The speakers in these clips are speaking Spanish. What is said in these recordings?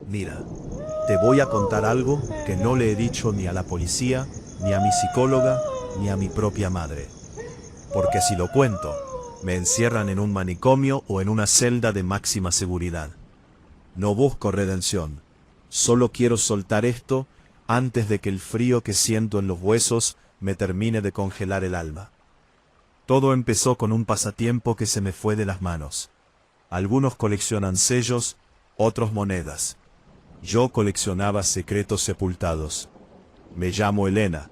Mira, te voy a contar algo que no le he dicho ni a la policía, ni a mi psicóloga, ni a mi propia madre. Porque si lo cuento, me encierran en un manicomio o en una celda de máxima seguridad. No busco redención. Solo quiero soltar esto antes de que el frío que siento en los huesos me termine de congelar el alma. Todo empezó con un pasatiempo que se me fue de las manos. Algunos coleccionan sellos, otros monedas. Yo coleccionaba secretos sepultados. Me llamo Elena,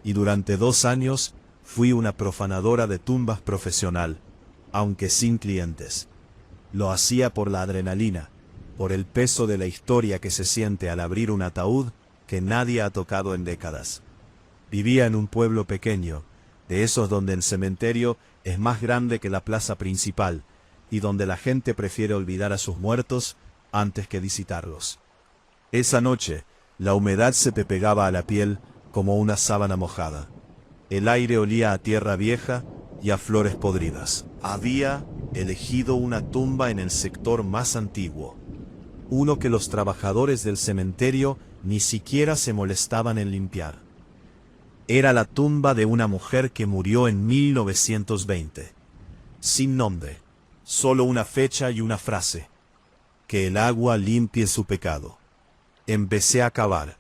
y durante 2 años fui una profanadora de tumbas profesional, aunque sin clientes. Lo hacía por la adrenalina, por el peso de la historia que se siente al abrir un ataúd que nadie ha tocado en décadas. Vivía en un pueblo pequeño, de esos donde el cementerio es más grande que la plaza principal, y donde la gente prefiere olvidar a sus muertos antes que visitarlos. Esa noche, la humedad se me pegaba a la piel como una sábana mojada. El aire olía a tierra vieja y a flores podridas. Había elegido una tumba en el sector más antiguo, uno que los trabajadores del cementerio ni siquiera se molestaban en limpiar. Era la tumba de una mujer que murió en 1920, sin nombre, solo una fecha y una frase: que el agua limpie su pecado. Empecé a cavar.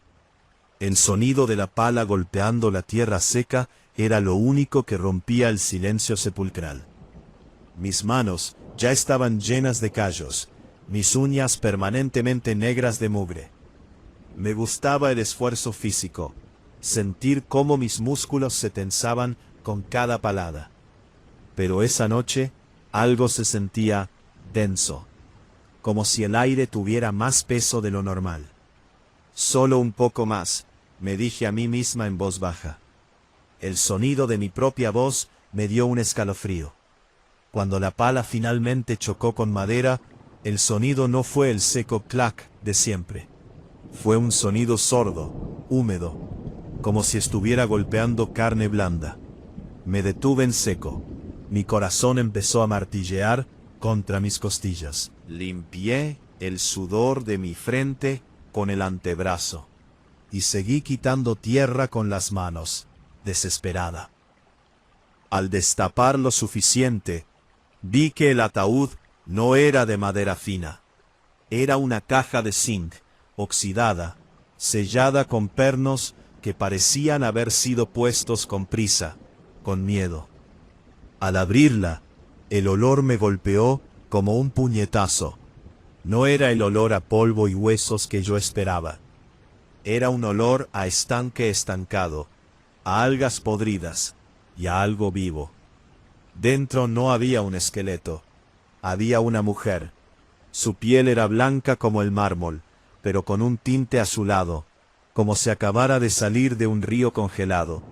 El sonido de la pala golpeando la tierra seca era lo único que rompía el silencio sepulcral. Mis manos ya estaban llenas de callos, mis uñas permanentemente negras de mugre. Me gustaba el esfuerzo físico, sentir cómo mis músculos se tensaban con cada palada. Pero esa noche algo se sentía denso, como si el aire tuviera más peso de lo normal. Solo un poco más, me dije a mí misma en voz baja. El sonido de mi propia voz me dio un escalofrío. Cuando la pala finalmente chocó con madera, el sonido no fue el seco clac de siempre. Fue un sonido sordo, húmedo, como si estuviera golpeando carne blanda. Me detuve en seco. Mi corazón empezó a martillear contra mis costillas. Limpié el sudor de mi frente con el antebrazo y seguí quitando tierra con las manos, desesperada. Al destapar lo suficiente, vi que el ataúd no era de madera fina. Era una caja de zinc, oxidada, sellada con pernos que parecían haber sido puestos con prisa, con miedo. Al abrirla, el olor me golpeó como un puñetazo. No era el olor a polvo y huesos que yo esperaba. Era un olor a estanque estancado, a algas podridas y a algo vivo. Dentro no había un esqueleto, había una mujer. Su piel era blanca como el mármol, pero con un tinte azulado, como si acabara de salir de un río congelado.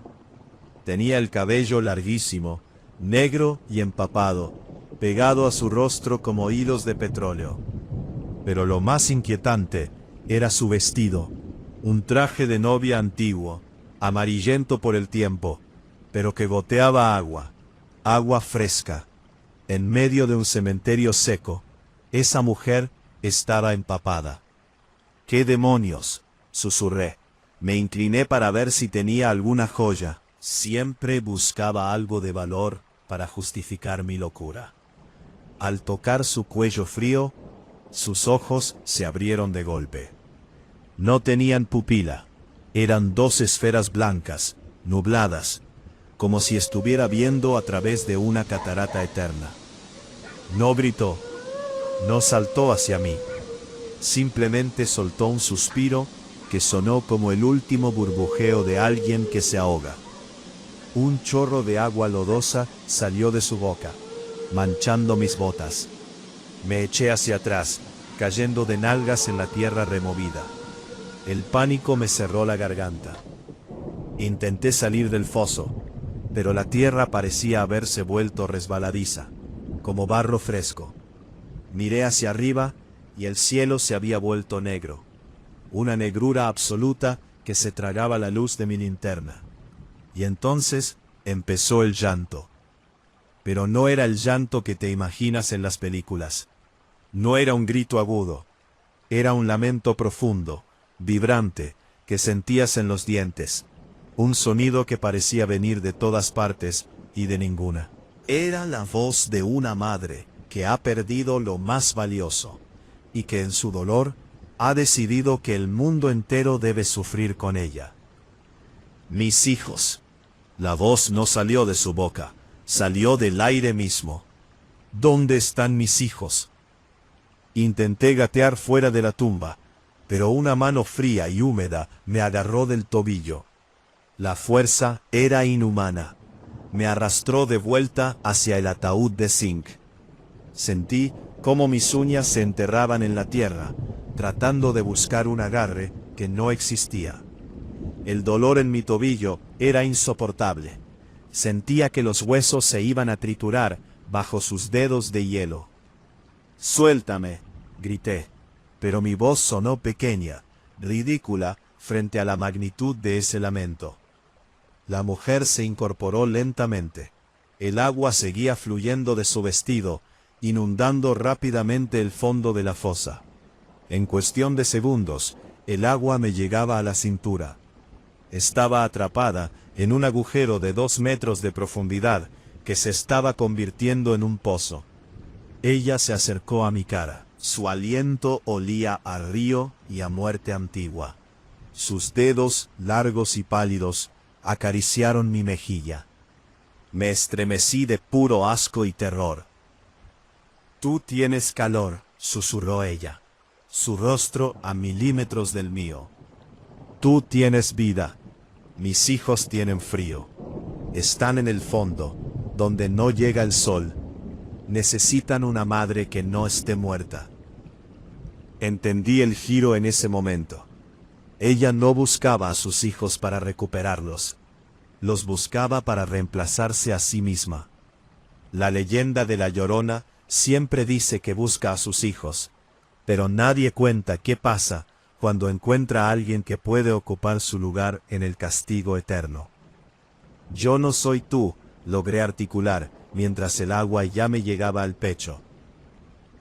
Tenía el cabello larguísimo, negro y empapado, pegado a su rostro como hilos de petróleo. Pero lo más inquietante era su vestido, un traje de novia antiguo, amarillento por el tiempo, pero que goteaba agua, agua fresca. En medio de un cementerio seco, esa mujer estaba empapada. —¿Qué demonios? —susurré. Me incliné para ver si tenía alguna joya. Siempre buscaba algo de valor para justificar mi locura. Al tocar su cuello frío, sus ojos se abrieron de golpe. No tenían pupila. Eran 2 esferas blancas, nubladas, como si estuviera viendo a través de una catarata eterna. No gritó, no saltó hacia mí. Simplemente soltó un suspiro que sonó como el último burbujeo de alguien que se ahoga. Un chorro de agua lodosa salió de su boca, manchando mis botas. Me eché hacia atrás, cayendo de nalgas en la tierra removida. El pánico me cerró la garganta. Intenté salir del foso, pero la tierra parecía haberse vuelto resbaladiza, como barro fresco. Miré hacia arriba y el cielo se había vuelto negro, una negrura absoluta que se tragaba la luz de mi linterna. Y entonces empezó el llanto. Pero no era el llanto que te imaginas en las películas. No era un grito agudo. Era un lamento profundo, vibrante, que sentías en los dientes. Un sonido que parecía venir de todas partes y de ninguna. Era la voz de una madre que ha perdido lo más valioso, y que en su dolor ha decidido que el mundo entero debe sufrir con ella. Mis hijos. La voz no salió de su boca, salió del aire mismo. ¿Dónde están mis hijos? Intenté gatear fuera de la tumba, pero una mano fría y húmeda me agarró del tobillo. La fuerza era inhumana. Me arrastró de vuelta hacia el ataúd de zinc. Sentí cómo mis uñas se enterraban en la tierra, tratando de buscar un agarre que no existía. El dolor en mi tobillo era insoportable. Sentía que los huesos se iban a triturar bajo sus dedos de hielo. «Suéltame», grité, pero mi voz sonó pequeña, ridícula, frente a la magnitud de ese lamento. La mujer se incorporó lentamente. El agua seguía fluyendo de su vestido, inundando rápidamente el fondo de la fosa. En cuestión de segundos, el agua me llegaba a la cintura. Estaba atrapada en un agujero de 2 metros de profundidad que se estaba convirtiendo en un pozo. Ella se acercó a mi cara. Su aliento olía a río y a muerte antigua. Sus dedos, largos y pálidos, acariciaron mi mejilla. Me estremecí de puro asco y terror. «Tú tienes calor», susurró ella, su rostro a milímetros del mío. «Tú tienes vida. Mis hijos tienen frío. Están en el fondo, donde no llega el sol. Necesitan una madre que no esté muerta». Entendí el giro en ese momento. Ella no buscaba a sus hijos para recuperarlos. Los buscaba para reemplazarse a sí misma. La leyenda de la Llorona siempre dice que busca a sus hijos, pero nadie cuenta qué pasa cuando encuentra a alguien que puede ocupar su lugar en el castigo eterno. «Yo no soy tú», logré articular, mientras el agua ya me llegaba al pecho.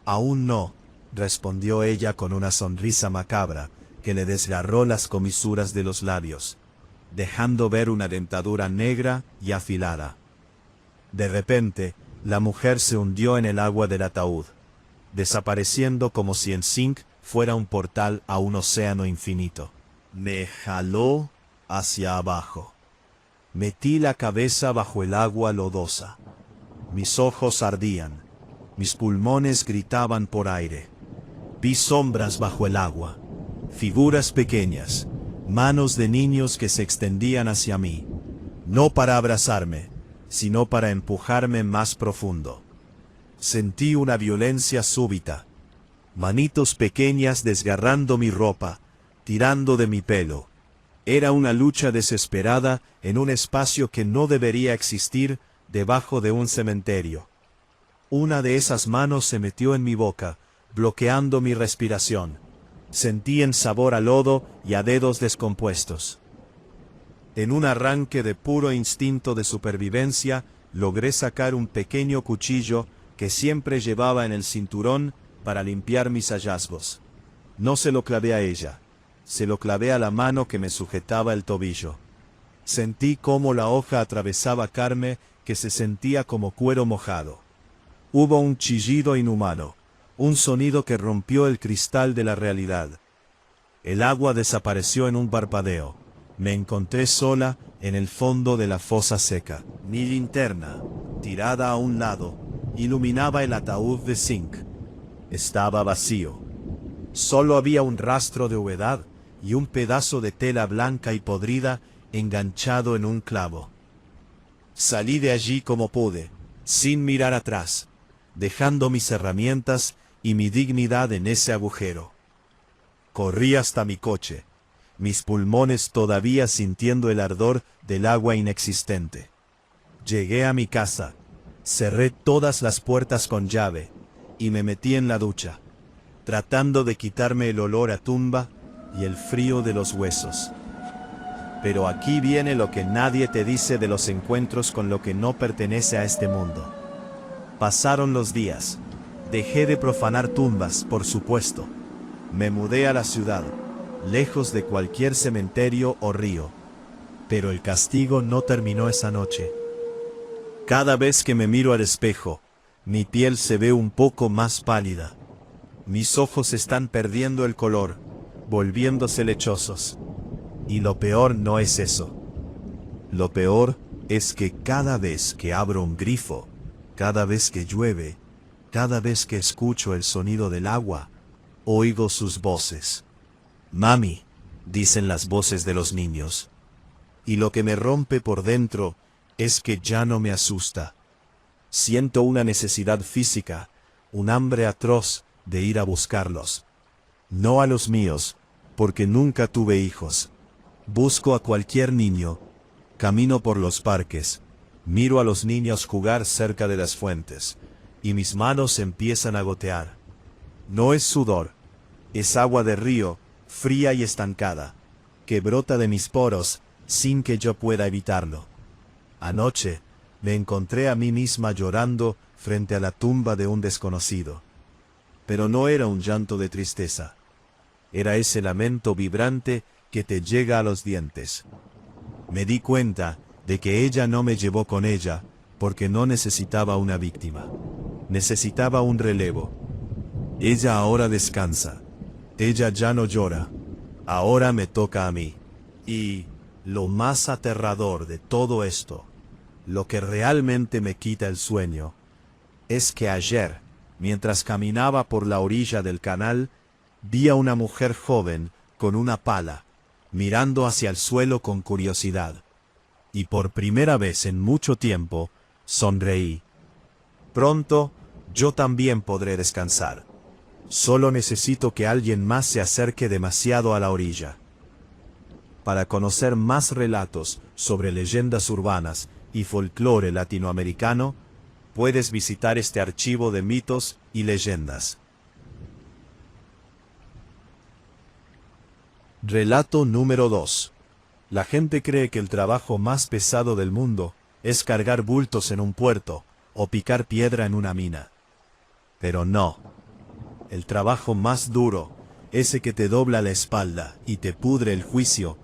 «Aún no», respondió ella con una sonrisa macabra que le desgarró las comisuras de los labios, dejando ver una dentadura negra y afilada. De repente, la mujer se hundió en el agua del ataúd, desapareciendo como si en zinc fuera un portal a un océano infinito. Me jaló hacia abajo. Metí la cabeza bajo el agua lodosa. Mis ojos ardían. Mis pulmones gritaban por aire. Vi sombras bajo el agua, figuras pequeñas, manos de niños que se extendían hacia mí, no para abrazarme, sino para empujarme más profundo. Sentí una violencia súbita, manitos pequeñas desgarrando mi ropa, tirando de mi pelo. Era una lucha desesperada en un espacio que no debería existir debajo de un cementerio. Una de esas manos se metió en mi boca, bloqueando mi respiración. Sentí en sabor a lodo y a dedos descompuestos. En un arranque de puro instinto de supervivencia, logré sacar un pequeño cuchillo que siempre llevaba en el cinturón para limpiar mis hallazgos. No se lo clavé a ella, se lo clavé a la mano que me sujetaba el tobillo. Sentí cómo la hoja atravesaba carne que se sentía como cuero mojado. Hubo un chillido inhumano, un sonido que rompió el cristal de la realidad. El agua desapareció en un parpadeo. Me encontré sola en el fondo de la fosa seca. Mi linterna, tirada a un lado, iluminaba el ataúd de zinc. Estaba vacío. Solo había un rastro de humedad y un pedazo de tela blanca y podrida enganchado en un clavo. Salí de allí como pude, sin mirar atrás, dejando mis herramientas y mi dignidad en ese agujero. Corrí hasta mi coche, mis pulmones todavía sintiendo el ardor del agua inexistente. Llegué a mi casa, cerré todas las puertas con llave y me metí en la ducha, tratando de quitarme el olor a tumba y el frío de los huesos. Pero aquí viene lo que nadie te dice de los encuentros con lo que no pertenece a este mundo. Pasaron los días. Dejé de profanar tumbas, por supuesto. Me mudé a la ciudad, lejos de cualquier cementerio o río. Pero el castigo no terminó esa noche. Cada vez que me miro al espejo, mi piel se ve un poco más pálida. Mis ojos están perdiendo el color, volviéndose lechosos. Y lo peor no es eso. Lo peor es que cada vez que abro un grifo, cada vez que llueve, cada vez que escucho el sonido del agua, oigo sus voces. Mami, dicen las voces de los niños. Y lo que me rompe por dentro es que ya no me asusta. Siento una necesidad física, un hambre atroz de ir a buscarlos. No a los míos, porque nunca tuve hijos. Busco a cualquier niño. Camino por los parques. Miro a los niños jugar cerca de las fuentes. Y mis manos empiezan a gotear. No es sudor. Es agua de río, fría y estancada, que brota de mis poros sin que yo pueda evitarlo. Anoche me encontré a mí misma llorando frente a la tumba de un desconocido. Pero no era un llanto de tristeza. Era ese lamento vibrante que te llega a los dientes. Me di cuenta de que ella no me llevó con ella porque no necesitaba una víctima. Necesitaba un relevo. Ella ahora descansa. Ella ya no llora. Ahora me toca a mí. Y lo más aterrador de todo esto, lo que realmente me quita el sueño, es que ayer, mientras caminaba por la orilla del canal, vi a una mujer joven con una pala, mirando hacia el suelo con curiosidad. Y por primera vez en mucho tiempo, sonreí. Pronto, yo también podré descansar. Solo necesito que alguien más se acerque demasiado a la orilla. Para conocer más relatos sobre leyendas urbanas y folclore latinoamericano, puedes visitar este archivo de mitos y leyendas. Relato número 2. La gente cree que el trabajo más pesado del mundo es cargar bultos en un puerto o picar piedra en una mina. Pero no. El trabajo más duro, ese que te dobla la espalda y te pudre el juicio,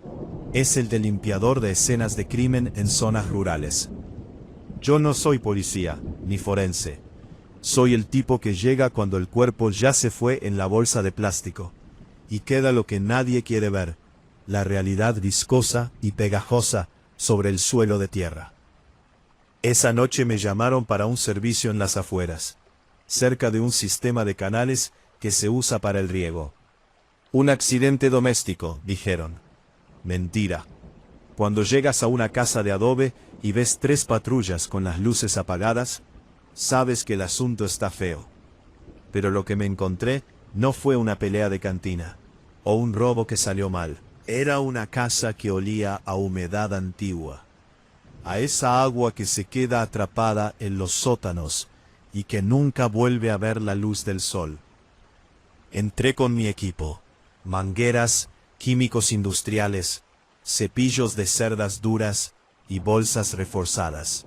es el de limpiador de escenas de crimen en zonas rurales. Yo no soy policía, ni forense. Soy el tipo que llega cuando el cuerpo ya se fue en la bolsa de plástico, y queda lo que nadie quiere ver, la realidad viscosa y pegajosa sobre el suelo de tierra. Esa noche me llamaron para un servicio en las afueras, cerca de un sistema de canales que se usa para el riego. Un accidente doméstico, dijeron. Mentira. Cuando llegas a una casa de adobe y ves 3 patrullas con las luces apagadas, sabes que el asunto está feo. Pero lo que me encontré no fue una pelea de cantina, o un robo que salió mal. Era una casa que olía a humedad antigua, a esa agua que se queda atrapada en los sótanos y que nunca vuelve a ver la luz del sol. Entré con mi equipo, mangueras, químicos industriales, cepillos de cerdas duras y bolsas reforzadas.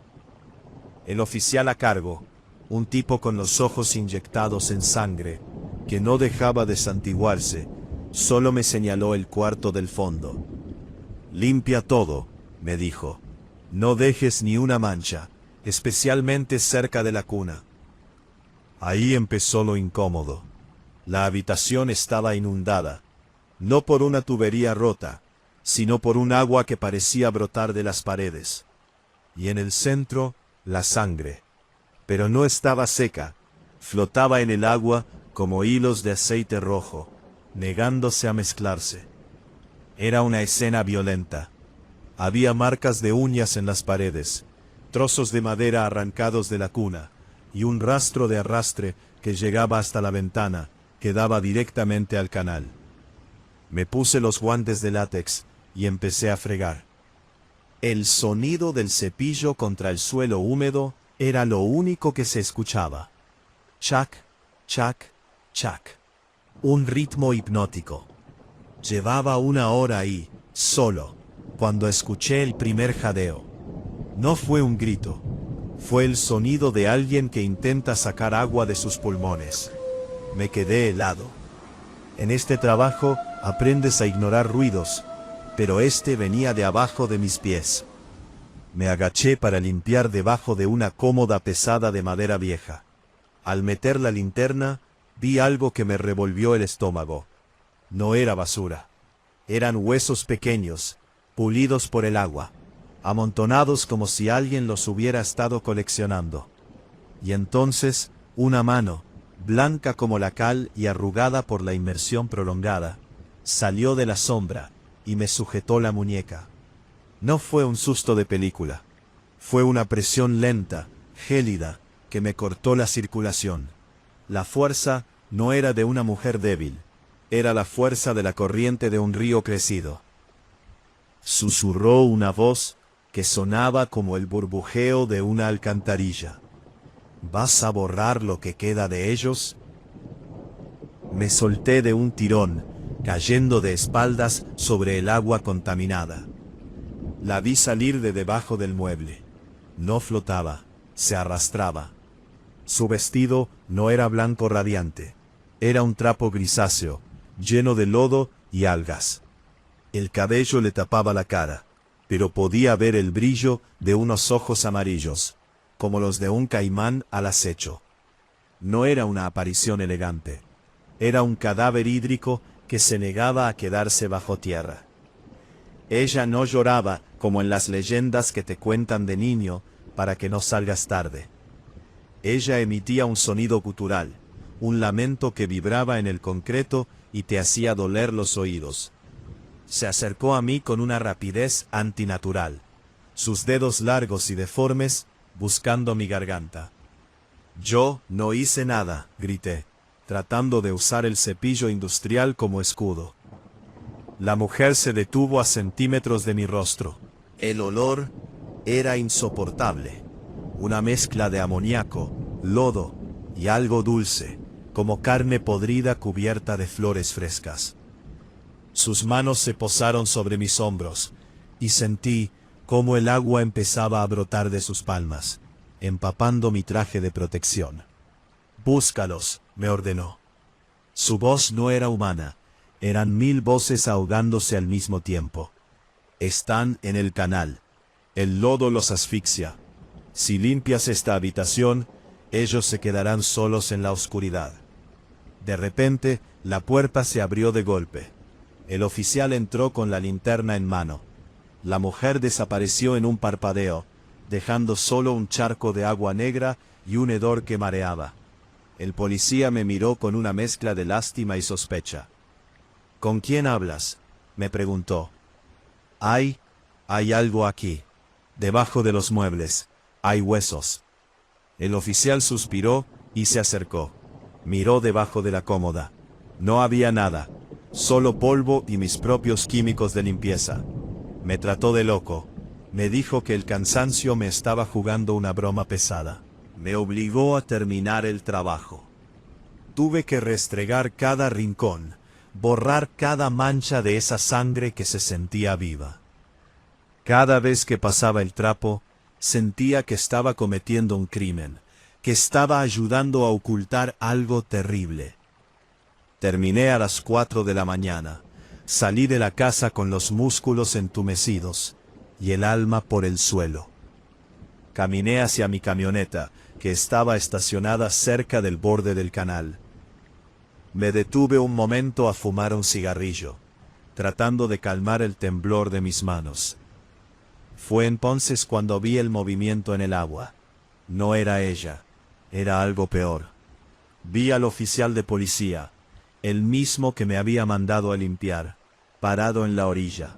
El oficial a cargo, un tipo con los ojos inyectados en sangre, que no dejaba de santiguarse, solo me señaló el cuarto del fondo. Limpia todo, me dijo. No dejes ni una mancha, especialmente cerca de la cuna. Ahí empezó lo incómodo. La habitación estaba inundada, no por una tubería rota, sino por un agua que parecía brotar de las paredes. Y en el centro, la sangre. Pero no estaba seca, flotaba en el agua como hilos de aceite rojo, negándose a mezclarse. Era una escena violenta. Había marcas de uñas en las paredes, trozos de madera arrancados de la cuna, y un rastro de arrastre que llegaba hasta la ventana, que daba directamente al canal. Me puse los guantes de látex y empecé a fregar. El sonido del cepillo contra el suelo húmedo era lo único que se escuchaba. Chac, chac, chac. Un ritmo hipnótico. Llevaba 1 hora ahí, solo, cuando escuché el primer jadeo. No fue un grito. Fue el sonido de alguien que intenta sacar agua de sus pulmones. Me quedé helado. En este trabajo aprendes a ignorar ruidos, pero este venía de abajo de mis pies. Me agaché para limpiar debajo de una cómoda pesada de madera vieja. Al meter la linterna, vi algo que me revolvió el estómago. No era basura. Eran huesos pequeños, pulidos por el agua, amontonados como si alguien los hubiera estado coleccionando. Y entonces, una mano, blanca como la cal y arrugada por la inmersión prolongada, salió de la sombra y me sujetó la muñeca. No fue un susto de película. Fue una presión lenta, gélida, que me cortó la circulación. La fuerza no era de una mujer débil. Era la fuerza de la corriente de un río crecido. Susurró una voz que sonaba como el burbujeo de una alcantarilla. ¿Vas a borrar lo que queda de ellos? Me solté de un tirón, cayendo de espaldas sobre el agua contaminada. La vi salir de debajo del mueble. No flotaba, se arrastraba. Su vestido no era blanco radiante. Era un trapo grisáceo, lleno de lodo y algas. El cabello le tapaba la cara, pero podía ver el brillo de unos ojos amarillos, como los de un caimán al acecho. No era una aparición elegante. Era un cadáver hídrico que se negaba a quedarse bajo tierra. Ella no lloraba como en las leyendas que te cuentan de niño para que no salgas tarde. Ella emitía un sonido gutural, un lamento que vibraba en el concreto y te hacía doler los oídos. Se acercó a mí con una rapidez antinatural, sus dedos largos y deformes buscando mi garganta. Yo no hice nada, grité, tratando de usar el cepillo industrial como escudo. La mujer se detuvo a centímetros de mi rostro. El olor era insoportable, una mezcla de amoníaco, lodo y algo dulce, como carne podrida cubierta de flores frescas. Sus manos se posaron sobre mis hombros, y sentí cómo el agua empezaba a brotar de sus palmas, empapando mi traje de protección. «Búscalos», me ordenó. Su voz no era humana, eran 1000 voces ahogándose al mismo tiempo. «Están en el canal. El lodo los asfixia. Si limpias esta habitación, ellos se quedarán solos en la oscuridad». De repente, la puerta se abrió de golpe. El oficial entró con la linterna en mano. La mujer desapareció en un parpadeo, dejando solo un charco de agua negra y un hedor que mareaba. El policía me miró con una mezcla de lástima y sospecha. «¿Con quién hablas?», me preguntó. Hay algo aquí. Debajo de los muebles. Hay huesos». El oficial suspiró y se acercó. Miró debajo de la cómoda. No había nada, solo polvo y mis propios químicos de limpieza. Me trató de loco. Me dijo que el cansancio me estaba jugando una broma pesada. Me obligó a terminar el trabajo. Tuve que restregar cada rincón, borrar cada mancha de esa sangre que se sentía viva. Cada vez que pasaba el trapo, sentía que estaba cometiendo un crimen, que estaba ayudando a ocultar algo terrible. Terminé a las 4 de la mañana. Salí de la casa con los músculos entumecidos y el alma por el suelo. Caminé hacia mi camioneta, que estaba estacionada cerca del borde del canal. Me detuve un momento a fumar un cigarrillo, tratando de calmar el temblor de mis manos. Fue entonces cuando vi el movimiento en el agua. No era ella, era algo peor. Vi al oficial de policía, el mismo que me había mandado a limpiar, parado en la orilla.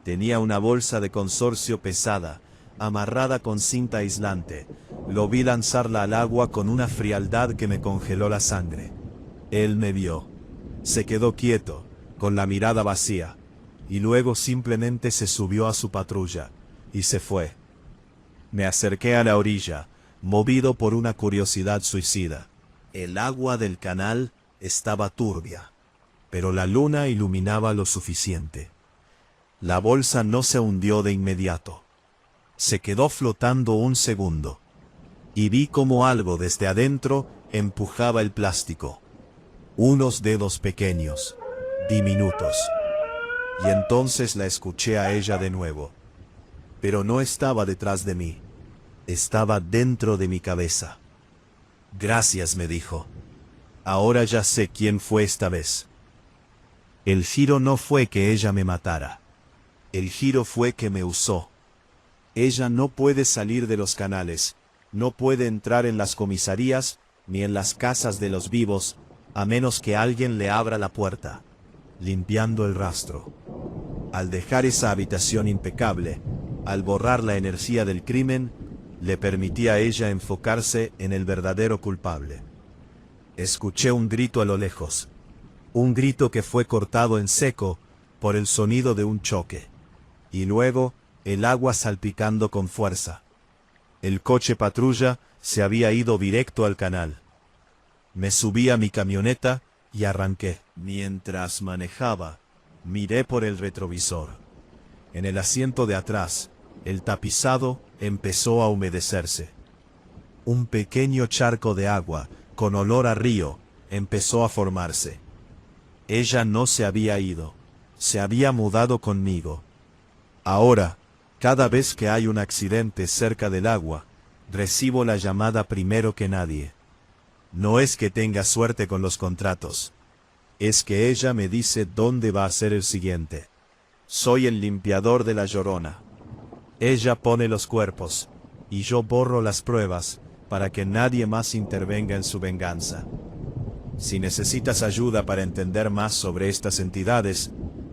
Tenía una bolsa de consorcio pesada, amarrada con cinta aislante. Lo vi lanzarla al agua con una frialdad que me congeló la sangre. Él me vio. Se quedó quieto, con la mirada vacía, y luego simplemente se subió a su patrulla, y se fue. Me acerqué a la orilla, movido por una curiosidad suicida. El agua del canal estaba turbia, pero la luna iluminaba lo suficiente. La bolsa no se hundió de inmediato. Se quedó flotando un segundo, y vi como algo desde adentro empujaba el plástico. unos dedos pequeños, diminutos. Y entonces la escuché a ella de nuevo. Pero no estaba detrás de mí, estaba dentro de mi cabeza. Gracias, me dijo. Ahora ya sé quién fue esta vez. El giro no fue que ella me matara. El giro fue que me usó. Ella no puede salir de los canales, no puede entrar en las comisarías, ni en las casas de los vivos, a menos que alguien le abra la puerta, limpiando el rastro. Al dejar esa habitación impecable, al borrar la energía del crimen, le permití a ella enfocarse en el verdadero culpable. Escuché un grito a lo lejos, un grito que fue cortado en seco por el sonido de un choque, y luego el agua salpicando con fuerza. El coche patrulla se había ido directo al canal. Me subí a mi camioneta y arranqué. Mientras manejaba, miré por el retrovisor. En el asiento de atrás, el tapizado empezó a humedecerse. Un pequeño charco de agua, con olor a río, empezó a formarse. Ella no se había ido, se había mudado conmigo. Ahora, cada vez que hay un accidente cerca del agua, recibo la llamada primero que nadie. No es que tenga suerte con los contratos. Es que ella me dice dónde va a ser el siguiente. Soy el limpiador de La Llorona. Ella pone los cuerpos, y yo borro las pruebas, para que nadie más intervenga en su venganza. Si necesitas ayuda para entender más sobre estas entidades,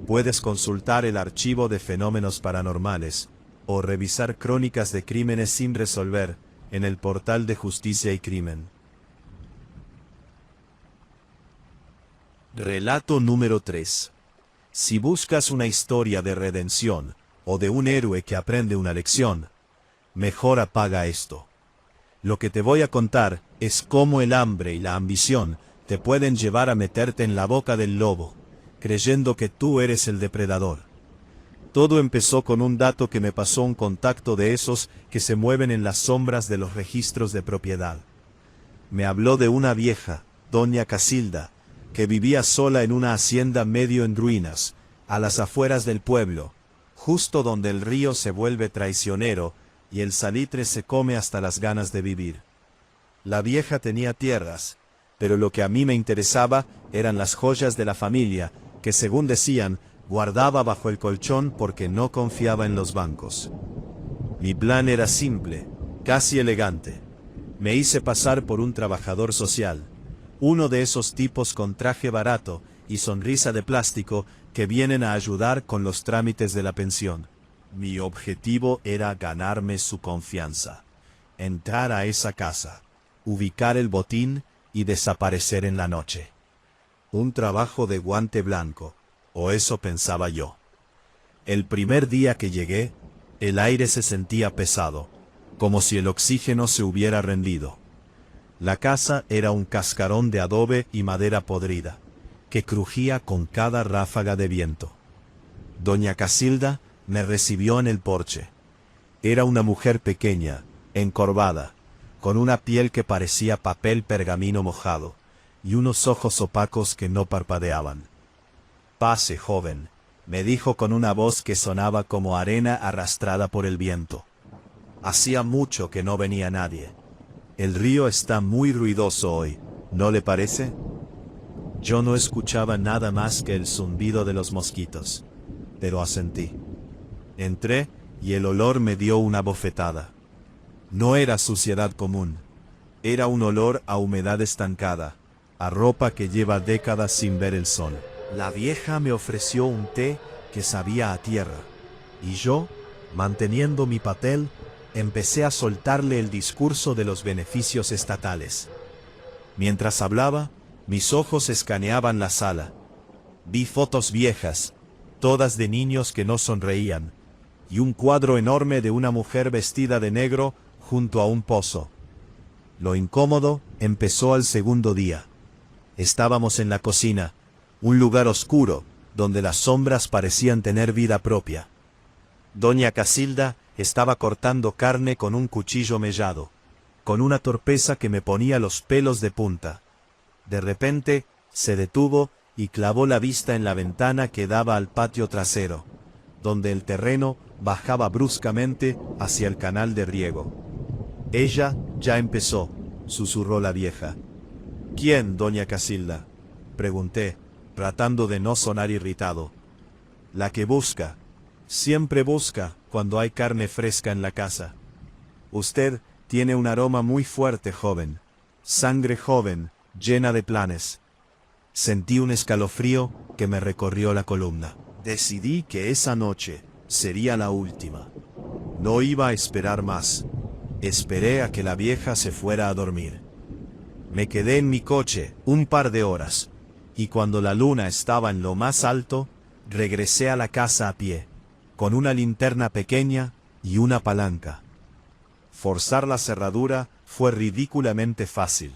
puedes consultar el archivo de fenómenos paranormales, o revisar crónicas de crímenes sin resolver, en el portal de Justicia y Crimen. Relato número 3. Si buscas una historia de redención, o de un héroe que aprende una lección, mejor apaga esto. Lo que te voy a contar es cómo el hambre y la ambición te pueden llevar a meterte en la boca del lobo, creyendo que tú eres el depredador. Todo empezó con un dato que me pasó un contacto de esos que se mueven en las sombras de los registros de propiedad. Me habló de una vieja, doña Casilda, que vivía sola en una hacienda medio en ruinas, a las afueras del pueblo, justo donde el río se vuelve traicionero y el salitre se come hasta las ganas de vivir. La vieja tenía tierras, pero lo que a mí me interesaba eran las joyas de la familia, que según decían, guardaba bajo el colchón porque no confiaba en los bancos. Mi plan era simple, casi elegante. Me hice pasar por un trabajador social, uno de esos tipos con traje barato y sonrisa de plástico que vienen a ayudar con los trámites de la pensión. Mi objetivo era ganarme su confianza, entrar a esa casa, ubicar el botín y desaparecer en la noche. Un trabajo de guante blanco, o eso pensaba yo. El primer día que llegué, el aire se sentía pesado, como si el oxígeno se hubiera rendido. La casa era un cascarón de adobe y madera podrida, que crujía con cada ráfaga de viento. Doña Casilda me recibió en el porche. Era una mujer pequeña, encorvada, con una piel que parecía papel pergamino mojado, y unos ojos opacos que no parpadeaban. «Pase, joven», me dijo con una voz que sonaba como arena arrastrada por el viento. Hacía mucho que no venía nadie. El río está muy ruidoso hoy, ¿no le parece? Yo no escuchaba nada más que el zumbido de los mosquitos, pero asentí. Entré y el olor me dio una bofetada. No era suciedad común, era un olor a humedad estancada, a ropa que lleva décadas sin ver el sol. La vieja me ofreció un té que sabía a tierra, y yo, manteniendo mi papel, empecé a soltarle el discurso de los beneficios estatales. Mientras hablaba, mis ojos escaneaban la sala. Vi fotos viejas, todas de niños que no sonreían, y un cuadro enorme de una mujer vestida de negro junto a un pozo. Lo incómodo empezó al segundo día. Estábamos en la cocina, un lugar oscuro, donde las sombras parecían tener vida propia. Doña Casilda estaba cortando carne con un cuchillo mellado, con una torpeza que me ponía los pelos de punta. De repente, Se detuvo y clavó la vista en la ventana que daba al patio trasero, donde el terreno bajaba bruscamente hacia el canal de riego. Ella ya empezó, susurró la vieja. ¿Quién, doña Casilda? Pregunté, tratando de no sonar irritado. La que busca. Siempre busca cuando hay carne fresca en la casa. Usted tiene un aroma muy fuerte, joven. Sangre joven, llena de planes. Sentí un escalofrío que me recorrió la columna. Decidí que esa noche sería la última. No iba a esperar más. Esperé a que la vieja se fuera a dormir. Me quedé en mi coche un par de horas, y cuando la luna estaba en lo más alto, regresé a la casa a pie, con una linterna pequeña y una palanca. Forzar la cerradura fue ridículamente fácil.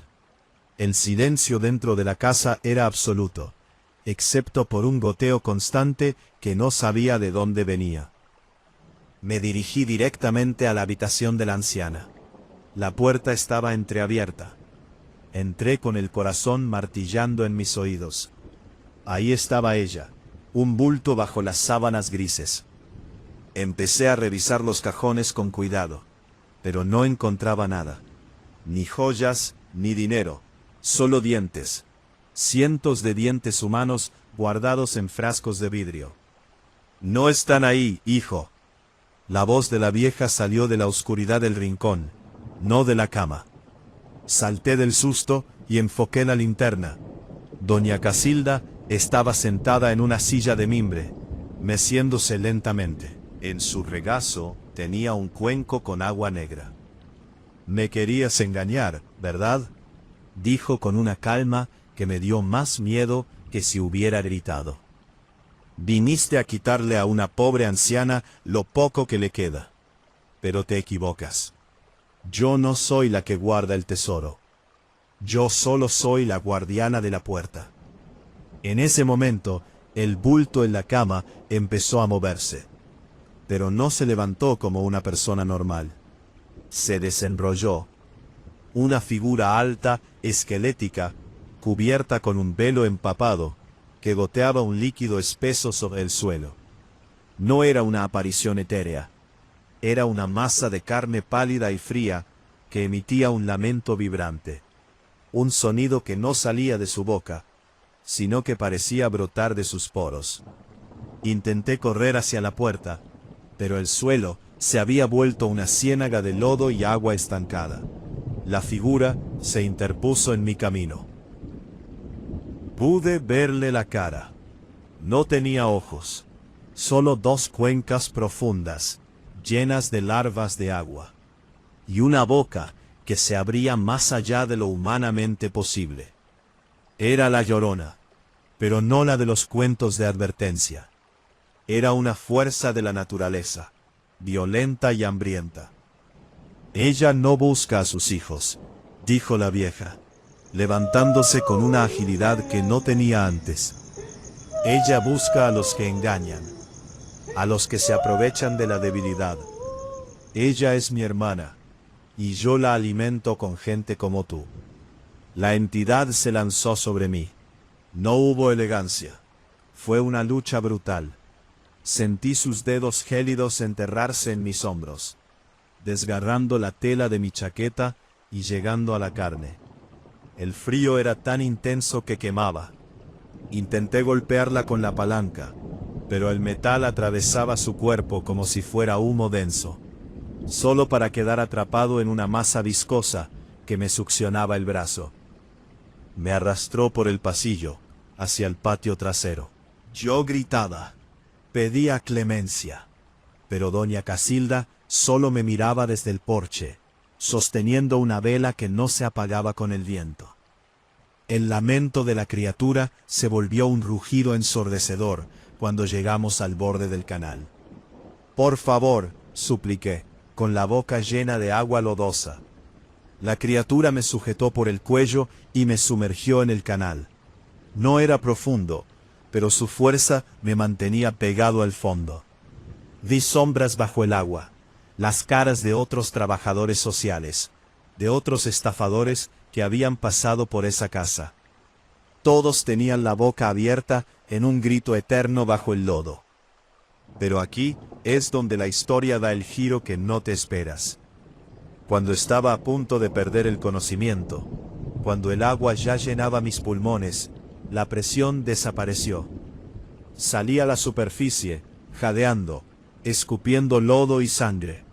El silencio dentro de la casa era absoluto, excepto por un goteo constante que no sabía de dónde venía. Me dirigí directamente a la habitación de la anciana. La puerta estaba entreabierta. Entré con el corazón martillando en mis oídos. Ahí estaba ella, un bulto bajo las sábanas grises. Empecé a revisar los cajones con cuidado, pero no encontraba nada. Ni joyas, ni dinero, solo dientes. Cientos de dientes humanos guardados en frascos de vidrio. No están ahí, hijo. La voz de la vieja salió de la oscuridad del rincón, no de la cama. Salté del susto y enfoqué la linterna. Doña Casilda estaba sentada en una silla de mimbre, meciéndose lentamente. En su regazo tenía un cuenco con agua negra. Me querías engañar, ¿verdad? Dijo con una calma que me dio más miedo que si hubiera gritado. Viniste a quitarle a una pobre anciana lo poco que le queda. Pero te equivocas. Yo no soy la que guarda el tesoro. Yo solo soy la guardiana de la puerta. En ese momento, el bulto en la cama empezó a moverse. Pero no se levantó como una persona normal. Se desenrolló. Una figura alta, esquelética, cubierta con un velo empapado, que goteaba un líquido espeso sobre el suelo. No era una aparición etérea. Era una masa de carne pálida y fría que emitía un lamento vibrante. Un sonido que no salía de su boca, sino que parecía brotar de sus poros. Intenté correr hacia la puerta, pero el suelo se había vuelto una ciénaga de lodo y agua estancada. La figura se interpuso en mi camino. Pude verle la cara. No tenía ojos, solo dos cuencas profundas, llenas de larvas de agua, y una boca que se abría más allá de lo humanamente posible. Era la Llorona, pero no la de los cuentos de advertencia. Era una fuerza de la naturaleza, violenta y hambrienta. Ella no busca a sus hijos, dijo la vieja, levantándose con una agilidad que no tenía antes. Ella busca a los que engañan, a los que se aprovechan de la debilidad. Ella es mi hermana, y yo la alimento con gente como tú. La entidad se lanzó sobre mí. No hubo elegancia. Fue una lucha brutal. Sentí sus dedos gélidos enterrarse en mis hombros, desgarrando la tela de mi chaqueta y llegando a la carne. El frío era tan intenso que quemaba. Intenté golpearla con la palanca, pero el metal atravesaba su cuerpo como si fuera humo denso, solo para quedar atrapado en una masa viscosa que me succionaba el brazo. Me arrastró por el pasillo, hacia el patio trasero. Yo gritaba, pedía clemencia, pero doña Casilda solo me miraba desde el porche, sosteniendo una vela que no se apagaba con el viento. El lamento de la criatura se volvió un rugido ensordecedor cuando llegamos al borde del canal. «Por favor», supliqué, con la boca llena de agua lodosa. La criatura me sujetó por el cuello y me sumergió en el canal. No era profundo, pero su fuerza me mantenía pegado al fondo. Vi sombras bajo el agua, las caras de otros trabajadores sociales, de otros estafadores que habían pasado por esa casa. Todos tenían la boca abierta en un grito eterno bajo el lodo. Pero aquí es donde la historia da el giro que no te esperas. Cuando estaba a punto de perder el conocimiento, cuando el agua ya llenaba mis pulmones, la presión desapareció. Salí a la superficie, jadeando, escupiendo lodo y sangre.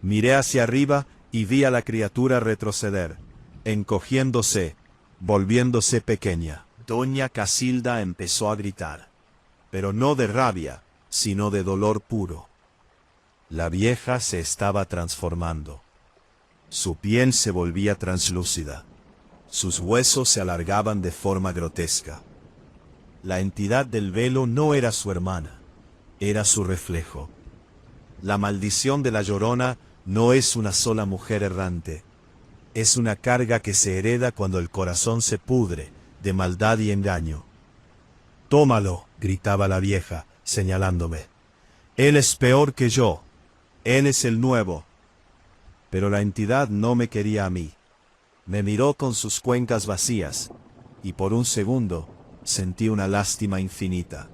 Miré hacia arriba y vi a la criatura retroceder, encogiéndose, volviéndose pequeña. Doña Casilda empezó a gritar, pero no de rabia, sino de dolor puro. La vieja se estaba transformando. Su piel se volvía translúcida. Sus huesos se alargaban de forma grotesca. La entidad del velo no era su hermana, era su reflejo. La maldición de la Llorona no es una sola mujer errante. Es una carga que se hereda cuando el corazón se pudre de maldad y engaño. «Tómalo», gritaba la vieja, señalándome. «Él es peor que yo. Él es el nuevo». Pero la entidad no me quería a mí. Me miró con sus cuencas vacías, y por un segundo sentí una lástima infinita.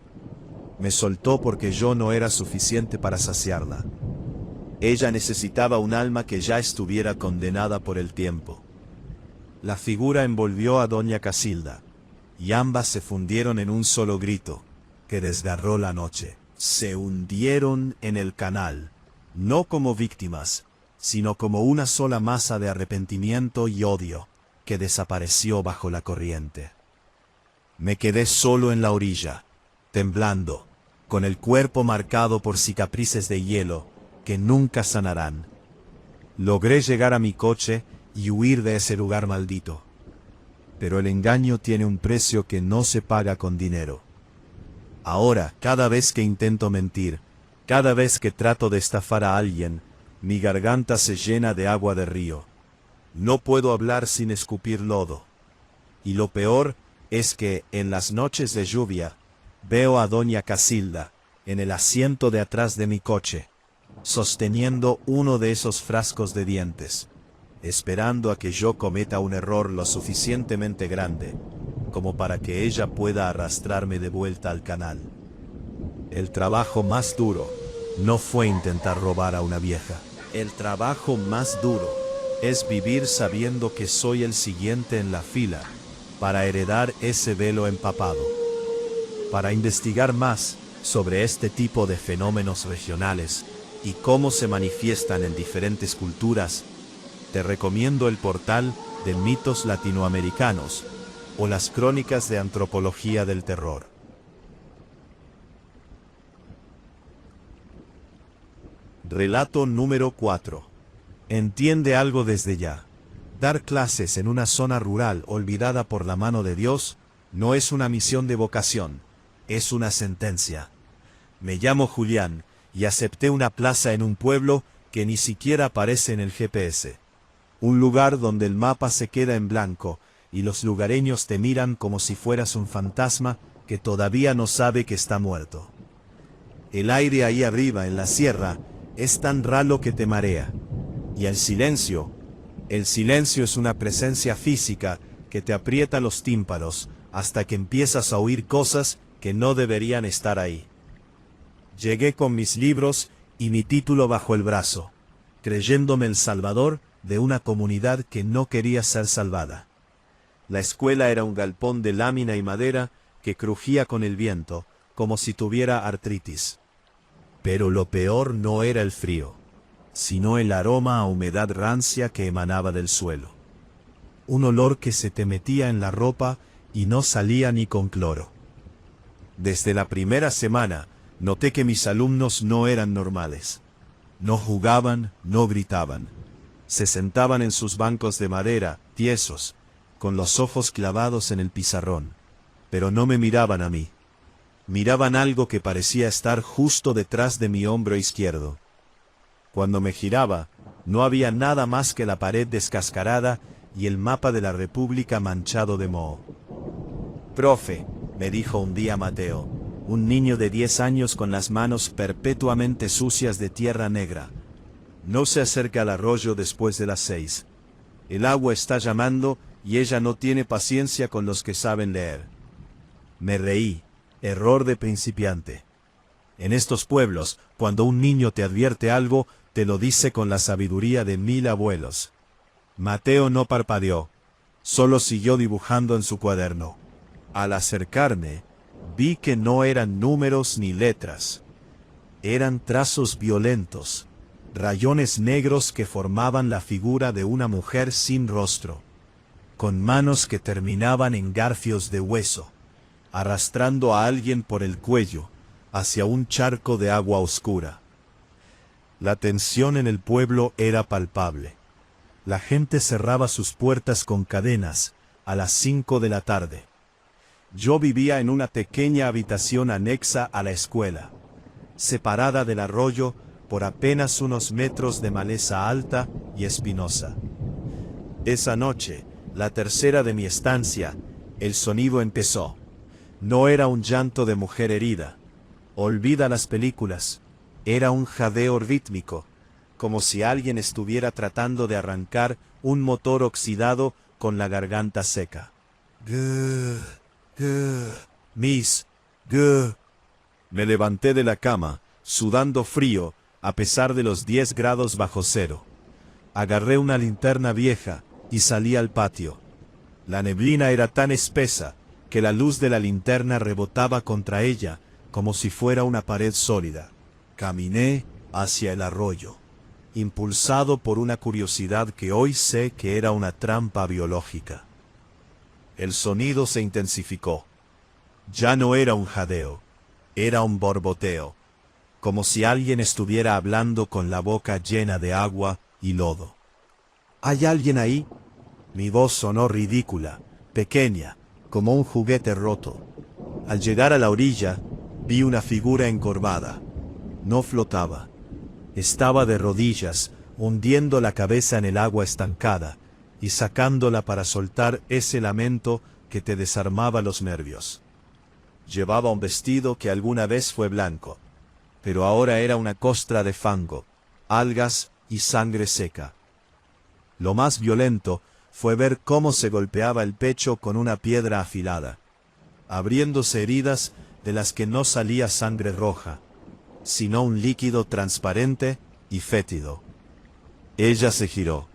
Me soltó porque yo no era suficiente para saciarla. Ella necesitaba un alma que ya estuviera condenada por el tiempo. La figura envolvió a doña Casilda, y ambas se fundieron en un solo grito, que desgarró la noche. Se hundieron en el canal, no como víctimas, sino como una sola masa de arrepentimiento y odio, que desapareció bajo la corriente. Me quedé solo en la orilla, temblando, con el cuerpo marcado por cicatrices de hielo que nunca sanarán. Logré llegar a mi coche y huir de ese lugar maldito. Pero el engaño tiene un precio que no se paga con dinero. Ahora, cada vez que intento mentir, cada vez que trato de estafar a alguien, mi garganta se llena de agua de río. No puedo hablar sin escupir lodo. Y lo peor es que, en las noches de lluvia, veo a doña Casilda, en el asiento de atrás de mi coche, sosteniendo uno de esos frascos de dientes, esperando a que yo cometa un error lo suficientemente grande, como para que ella pueda arrastrarme de vuelta al canal. El trabajo más duro no fue intentar robar a una vieja. El trabajo más duro es vivir sabiendo que soy el siguiente en la fila para heredar ese velo empapado. Para investigar más sobre este tipo de fenómenos regionales y cómo se manifiestan en diferentes culturas, te recomiendo el portal de mitos latinoamericanos o las crónicas de antropología del terror. Relato número 4. Entiende algo desde ya. Dar clases en una zona rural olvidada por la mano de Dios no es una misión de vocación, es una sentencia. Me llamo Julián y acepté una plaza en un pueblo que ni siquiera aparece en el GPS. Un lugar donde el mapa se queda en blanco y los lugareños te miran como si fueras un fantasma que todavía no sabe que está muerto. El aire ahí arriba en la sierra es tan ralo que te marea. Y el silencio es una presencia física que te aprieta los tímpanos hasta que empiezas a oír cosas que no deberían estar ahí. Llegué con mis libros y mi título bajo el brazo, creyéndome el salvador de una comunidad que no quería ser salvada. La escuela era un galpón de lámina y madera que crujía con el viento, como si tuviera artritis. Pero lo peor no era el frío, sino el aroma a humedad rancia que emanaba del suelo. Un olor que se te metía en la ropa y no salía ni con cloro. Desde la primera semana, noté que mis alumnos no eran normales. No jugaban, no gritaban. Se sentaban en sus bancos de madera, tiesos, con los ojos clavados en el pizarrón. Pero no me miraban a mí. Miraban algo que parecía estar justo detrás de mi hombro izquierdo. Cuando me giraba, no había nada más que la pared descascarada y el mapa de la República manchado de moho. «Profe», me dijo un día Mateo, un niño de 10 años con las manos perpetuamente sucias de tierra negra. «No se acerca al arroyo después de las 6. El agua está llamando y ella no tiene paciencia con los que saben leer. Me reí, error de principiante. En estos pueblos, cuando un niño te advierte algo, te lo dice con la sabiduría de 1000 abuelos. Mateo no parpadeó, solo siguió dibujando en su cuaderno. Al acercarme, vi que no eran números ni letras. Eran trazos violentos, rayones negros que formaban la figura de una mujer sin rostro, con manos que terminaban en garfios de hueso, arrastrando a alguien por el cuello hacia un charco de agua oscura. La tensión en el pueblo era palpable. La gente cerraba sus puertas con cadenas a las 5 de la tarde. Yo vivía en una pequeña habitación anexa a la escuela, separada del arroyo por apenas unos metros de maleza alta y espinosa. Esa noche, la tercera de mi estancia, el sonido empezó. No era un llanto de mujer herida. Olvida las películas. Era un jadeo rítmico, como si alguien estuviera tratando de arrancar un motor oxidado con la garganta seca. Miss. Me levanté de la cama, sudando frío, a pesar de los 10 grados bajo cero. Agarré una linterna vieja y salí al patio. La neblina era tan espesa que la luz de la linterna rebotaba contra ella como si fuera una pared sólida. Caminé hacia el arroyo, impulsado por una curiosidad que hoy sé que era una trampa biológica. El sonido se intensificó. Ya no era un jadeo, era un borboteo, como si alguien estuviera hablando con la boca llena de agua y lodo. ¿Hay alguien ahí? Mi voz sonó ridícula, pequeña, como un juguete roto. Al llegar a la orilla, vi una figura encorvada. No flotaba. Estaba de rodillas, hundiendo la cabeza en el agua estancada y sacándola para soltar ese lamento que te desarmaba los nervios. Llevaba un vestido que alguna vez fue blanco, pero ahora era una costra de fango, algas y sangre seca. Lo más violento fue ver cómo se golpeaba el pecho con una piedra afilada, abriéndose heridas de las que no salía sangre roja, sino un líquido transparente y fétido. Ella se giró.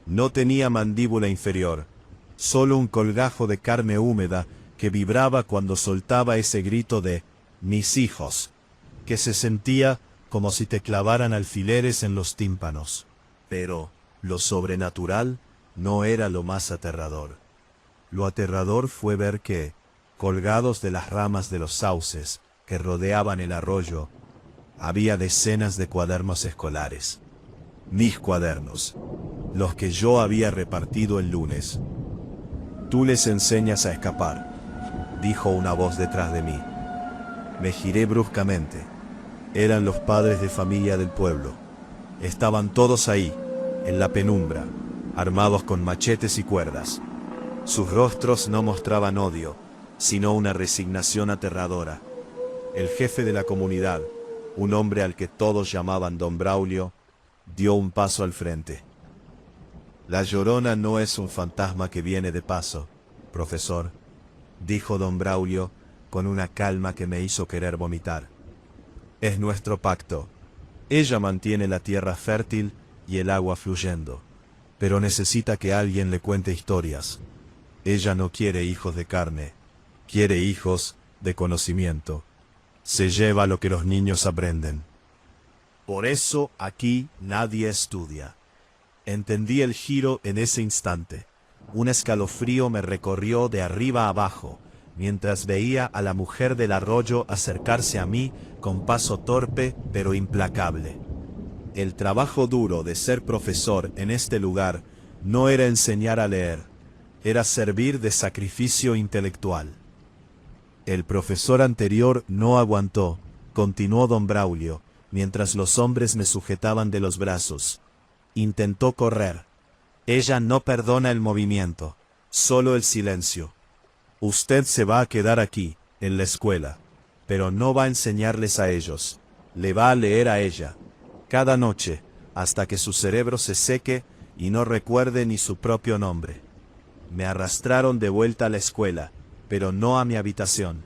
No tenía mandíbula inferior, solo un colgajo de carne húmeda que vibraba cuando soltaba ese grito de «mis hijos», que se sentía como si te clavaran alfileres en los tímpanos. Pero lo sobrenatural no era lo más aterrador. Lo aterrador fue ver que, colgados de las ramas de los sauces que rodeaban el arroyo, había decenas de cuadernos escolares. Mis cuadernos, los que yo había repartido el lunes. «Tú les enseñas a escapar», dijo una voz detrás de mí. Me giré bruscamente. Eran los padres de familia del pueblo. Estaban todos ahí, en la penumbra, armados con machetes y cuerdas. Sus rostros no mostraban odio, sino una resignación aterradora. El jefe de la comunidad, un hombre al que todos llamaban Don Braulio, dio un paso al frente. «La Llorona no es un fantasma que viene de paso, profesor», dijo Don Braulio con una calma que me hizo querer vomitar. «Es nuestro pacto. Ella mantiene la tierra fértil y el agua fluyendo, pero necesita que alguien le cuente historias. Ella no quiere hijos de carne, quiere hijos de conocimiento. Se lleva lo que los niños aprenden. Por eso aquí nadie estudia». Entendí el giro en ese instante. Un escalofrío me recorrió de arriba a abajo, mientras veía a la mujer del arroyo acercarse a mí con paso torpe pero implacable. El trabajo duro de ser profesor en este lugar no era enseñar a leer, era servir de sacrificio intelectual. «El profesor anterior no aguantó», continuó Don Braulio, mientras los hombres me sujetaban de los brazos. «Intentó correr. Ella no perdona el movimiento, solo el silencio. Usted se va a quedar aquí, en la escuela, pero no va a enseñarles a ellos. Le va a leer a ella, cada noche, hasta que su cerebro se seque y no recuerde ni su propio nombre». Me arrastraron de vuelta a la escuela, pero no a mi habitación.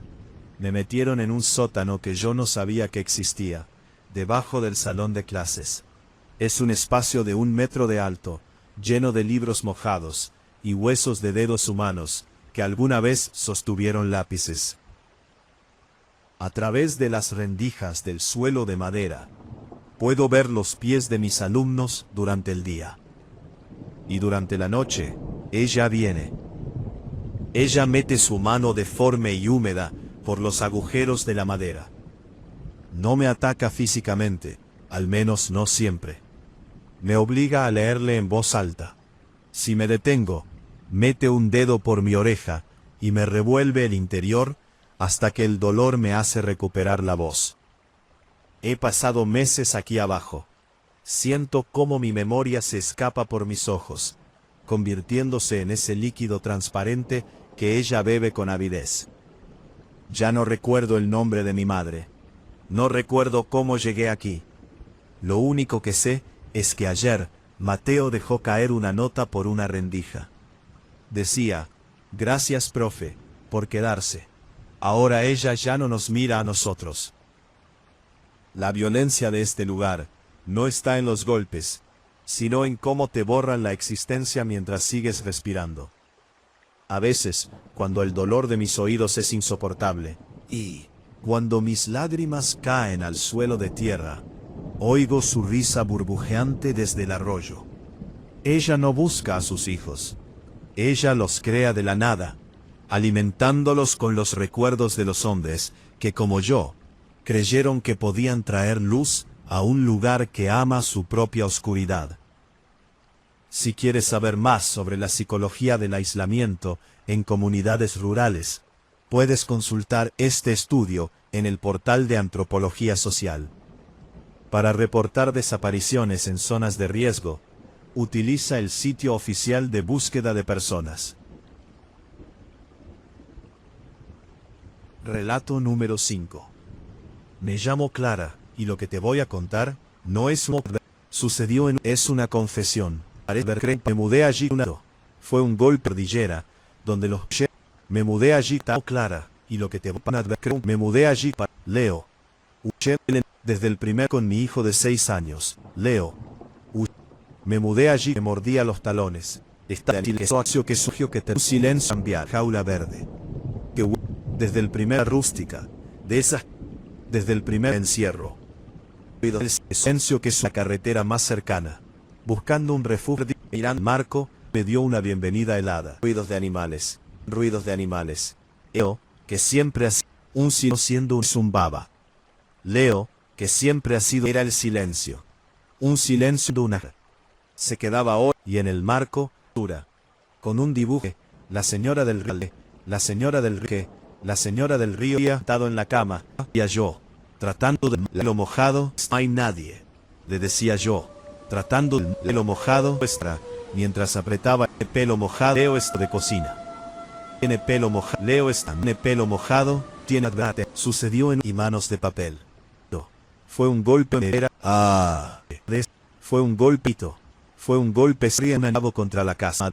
Me metieron en un sótano que yo no sabía que existía, debajo del salón de clases. Es un espacio de 1 metro de alto, lleno de libros mojados, y huesos de dedos humanos, que alguna vez sostuvieron lápices. A través de las rendijas del suelo de madera, puedo ver los pies de mis alumnos durante el día. Y durante la noche, ella viene. Ella mete su mano deforme y húmeda por los agujeros de la madera. No me ataca físicamente, al menos no siempre. Me obliga a leerle en voz alta. Si me detengo, mete un dedo por mi oreja y me revuelve el interior hasta que el dolor me hace recuperar la voz. He pasado meses aquí abajo. Siento cómo mi memoria se escapa por mis ojos, convirtiéndose en ese líquido transparente que ella bebe con avidez. Ya no recuerdo el nombre de mi madre. No recuerdo cómo llegué aquí. Lo único que sé es que ayer Mateo dejó caer una nota por una rendija. Decía: gracias, profe, por quedarse. Ahora ella ya no nos mira a nosotros. La violencia de este lugar no está en los golpes, sino en cómo te borran la existencia mientras sigues respirando. A veces, cuando el dolor de mis oídos es insoportable, y cuando mis lágrimas caen al suelo de tierra, oigo su risa burbujeante desde el arroyo. Ella no busca a sus hijos. Ella los crea de la nada, alimentándolos con los recuerdos de los hombres que, como yo, creyeron que podían traer luz a un lugar que ama su propia oscuridad. Si quieres saber más sobre la psicología del aislamiento en comunidades rurales, puedes consultar este estudio en el portal de Antropología Social. Para reportar desapariciones en zonas de riesgo, utiliza el sitio oficial de búsqueda de personas. Relato número 5. Me llamo Clara, y lo que te voy a contar no es sucedió es una confesión. Me mudé allí fue un golpe cordillera, donde los me mudé allí Clara, y lo que te me mudé allí para Leo. Desde el primer con mi hijo de 6 años, Leo. Me mudé allí, me mordía los talones. Está el accio que surgió que te silencio cambiar jaula verde. Que desde el primer rústica, de esas, desde el primer encierro. El silencio que es la carretera más cercana. Buscando un refugio, Irán Marco me dio una bienvenida helada. Ruidos de animales. Leo, que siempre ha sido un silencio siendo un zumbaba. Leo, que siempre ha sido era el silencio. Un silencio de una. Se quedaba hoy y en el marco, dura. Con un dibujo, la señora del río, la señora del río estado en la cama, y yo, tratando de lo mojado, no hay nadie, le decía yo, tratando de lo mojado, mientras apretaba el pelo mojado, Leo está de cocina. Tiene pelo mojado, Leo está, tiene pelo mojado, tiene advate, sucedió en y manos de papel. Fue un golpe, fue un golpito. Fue un golpe frío contra la casa.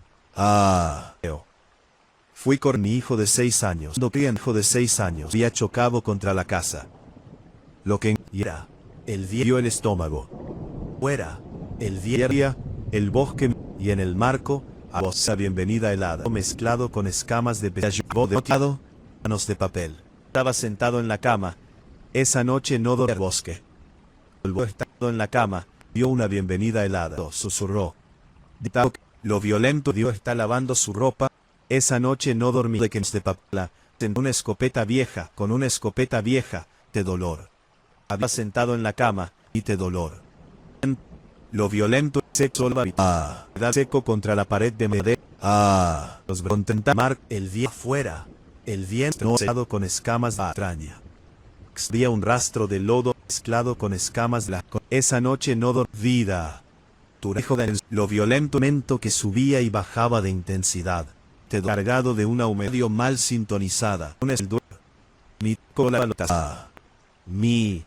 Fui con mi hijo de 6 años. Hijo de 6 años. Había chocado contra la casa. Lo que era. El dio el estómago. Fuera. El día. El bosque. Y en el marco. A vos la bienvenida helada. Mezclado con escamas de pedazo. Manos de papel. Estaba sentado en la cama. Esa noche no dormí el bosque. Estado en la cama. Dio una bienvenida helada. Susurró. Lo violento Dios está lavando su ropa. Esa noche no dormí de que de papla. Con una escopeta vieja. De dolor. Había sentado en la cama. Y de dolor. Lo violento sexo seco contra la pared de madera. Los contentar el día afuera. El viento no con escamas de extraña. Había un rastro de lodo mezclado con escamas de la... Esa noche no dormida. Lo violento que subía y bajaba de intensidad. Cargado de una humedad mal sintonizada. Mi cola. Mi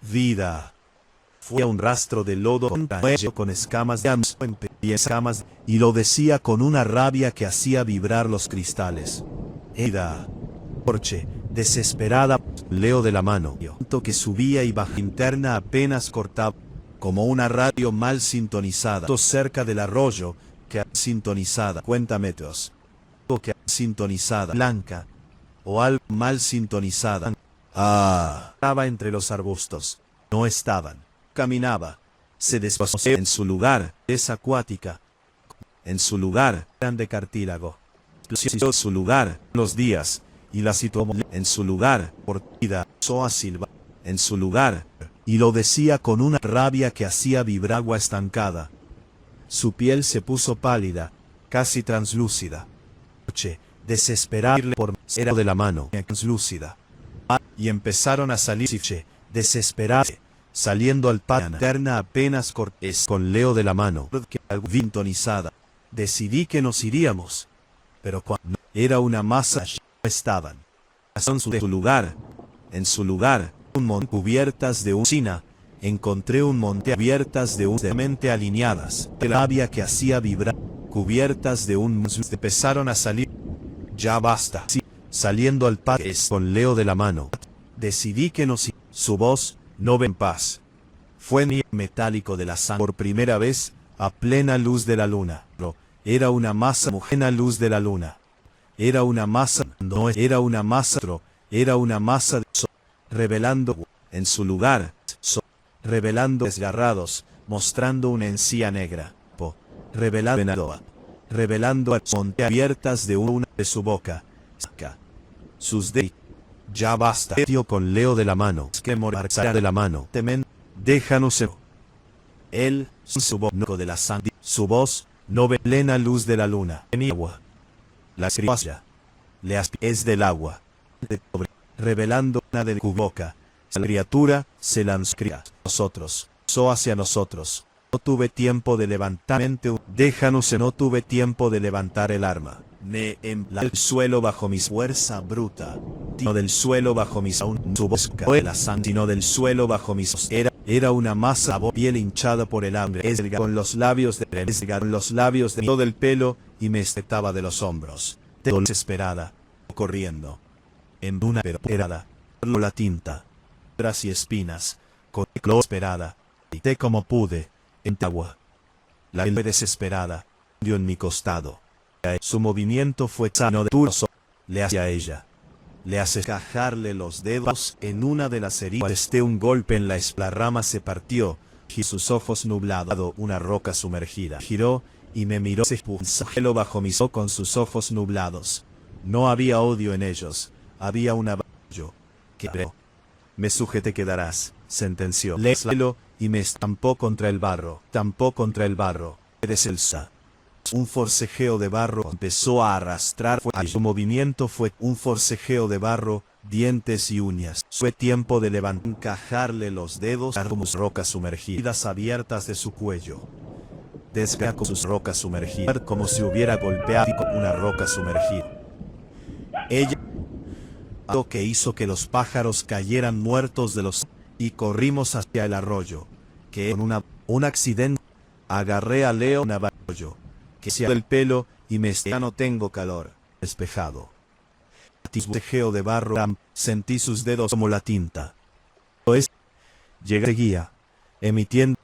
vida. Fue un rastro de lodo con escamas de y escamas, y lo decía con una rabia que hacía vibrar los cristales. Eda, Porche, desesperada, Leo de la mano, que subía y baja linterna apenas cortaba, como una radio mal sintonizada, cerca del arroyo, que sintonizada, cuenta metros, que sintonizada, blanca, o algo mal sintonizada. Estaba entre los arbustos, no estaban, caminaba, se desplazó en su lugar, es acuática, en su lugar, eran de cartílago, en su lugar, los días, y la situó en su lugar, por vida, soa silba, en su lugar, y lo decía con una rabia que hacía vibrar agua estancada. Su piel se puso pálida, casi translúcida. Desesperarle por era de la mano, translúcida. Y empezaron a salir desesperarse, saliendo al patio, linterna apenas cortés con Leo de la mano, que vintonizada. Decidí que nos iríamos, pero cuando era una masa, no estaban. En su lugar, un montón cubiertas de usina, encontré un monte abiertas de mente alineadas, de la rabia que hacía vibrar, cubiertas de un empezaron a salir. Ya basta. Sí, saliendo al patio con Leo de la mano. Decidí que nos su voz, no ven paz. Fue ni metálico de la sangre por primera vez, a plena luz de la luna. Era una masa a luz de la luna. Era una masa, no era una masa, era una masa de sol, revelando en su lugar, revelando desgarrados, mostrando una encía negra, revelando a monte abiertas de una de su boca, sus dedos. Ya basta, tío, con Leo de la mano, que morirá de la mano, temen, déjanos ser. Él, su voz de la sangre, su voz, no ve plena luz de la luna, en agua. La escriballa, es del agua, revelando una de su boca. La criatura se lanzó a nosotros, hacia nosotros. No tuve tiempo de levantar mente, déjanos, no tuve tiempo de levantar el arma. Me el suelo bajo mi fuerza bruta, no del suelo bajo mis su voz la sangre, sino del suelo bajo mis era una masa de piel hinchada por el hambre, con los labios de todo el pelo y me espetaba de los hombros, desesperada, corriendo, en una perada, la tinta, tras y espinas, con esperada, grité como pude, en agua. La desesperada, dio en mi costado. Su movimiento fue sano de turso, le hacia ella. Le hace cajarle los dedos en una de las heridas. Un golpe en la rama se partió, y sus ojos nublados, una roca sumergida. Giró, y me miró, se pulsó bajo mis ojos con sus ojos nublados. No había odio en ellos, había una yo, que me sujeté quedarás, sentenció. Le suelo, y me estampó contra el barro, eres Elsa. Un forcejeo de barro empezó a arrastrar. Su movimiento fue un forcejeo de barro, dientes y uñas. Fue tiempo de levantar, encajarle los dedos como rocas sumergidas abiertas de su cuello. Desgarró sus rocas sumergidas como si hubiera golpeado una roca sumergida. Ella lo que hizo que los pájaros cayeran muertos de los y corrimos hacia el arroyo, que en un accidente agarré a Leo un arroyo que se del pelo y ya no tengo calor, despejado. Tejeo de barro, sentí sus dedos como la tinta. Seguía, emitiendo.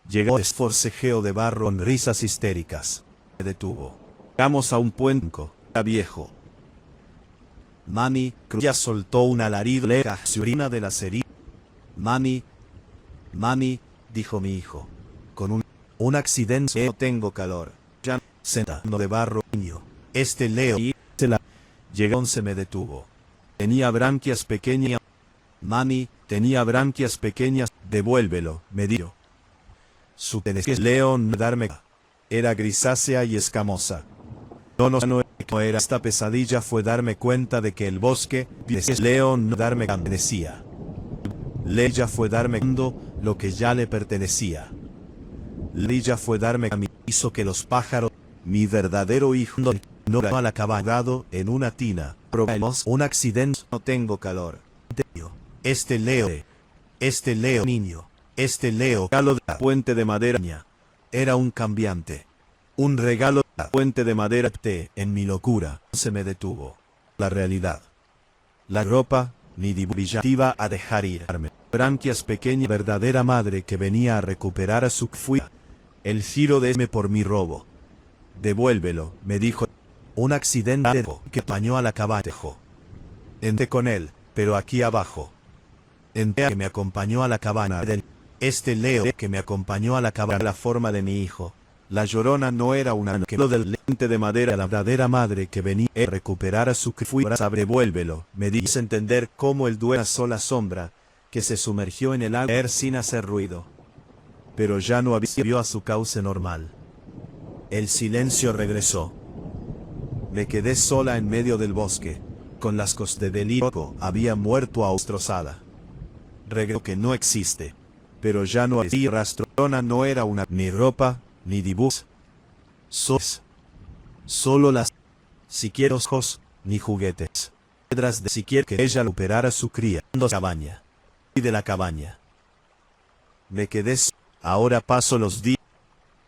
Llegó forcejeo de barro con risas histéricas. Se detuvo. Llegamos a un puente, era viejo. Mami, ya soltó un alarido leja, se orina de la heridas. Mami, dijo mi hijo, con un accidente, no tengo calor. Ya, sentado de barro, niño. Leo, y llegó, se me detuvo. Tenía branquias pequeñas. Mami, tenía branquias pequeñas, devuélvelo, me dijo. Su Leo no darme. Era grisácea y escamosa. No era esta pesadilla, fue darme cuenta de que el bosque, Leo no darme pertenecía. Leia fue darme lo que ya le pertenecía. Leia fue darme a mí, hizo que los pájaros, mi verdadero hijo, no mal acabado en una tina. Probemos un accidente, no tengo calor. Leo, niño, Leo, calo de la puente de madera, Era un cambiante. Un regalo de la fuente de madera. En mi locura, se me detuvo. La realidad. La ropa, ni iba a dejar irme. Branquias pequeña verdadera madre que venía a recuperar a su fuia. El giro de M por mi robo. Devuélvelo, me dijo. Un accidente que pañó a la cabaña. Entré con él, pero aquí abajo. Entré que me acompañó a la cabana del... Este Leo que me acompañó a la cabana la forma de mi hijo. La Llorona no era una que lo del lente de madera, la verdadera madre que venía a recuperar a su fuia. Devuélvelo, me dice entender cómo el duelo sola sombra que se sumergió en el agua sin hacer ruido. Pero ya no volvió a su cauce normal. El silencio regresó. Me quedé sola en medio del bosque, con las costas del hijo había muerto a destrozada. Regreso que no existe, pero ya no había rastro. No era una ni ropa, ni dibujos. Solo las siquiera ojos, ni juguetes. Piedras de siquiera que ella recuperara su cría. Cabaña. Y de la cabaña. Me quedé ahora paso los días.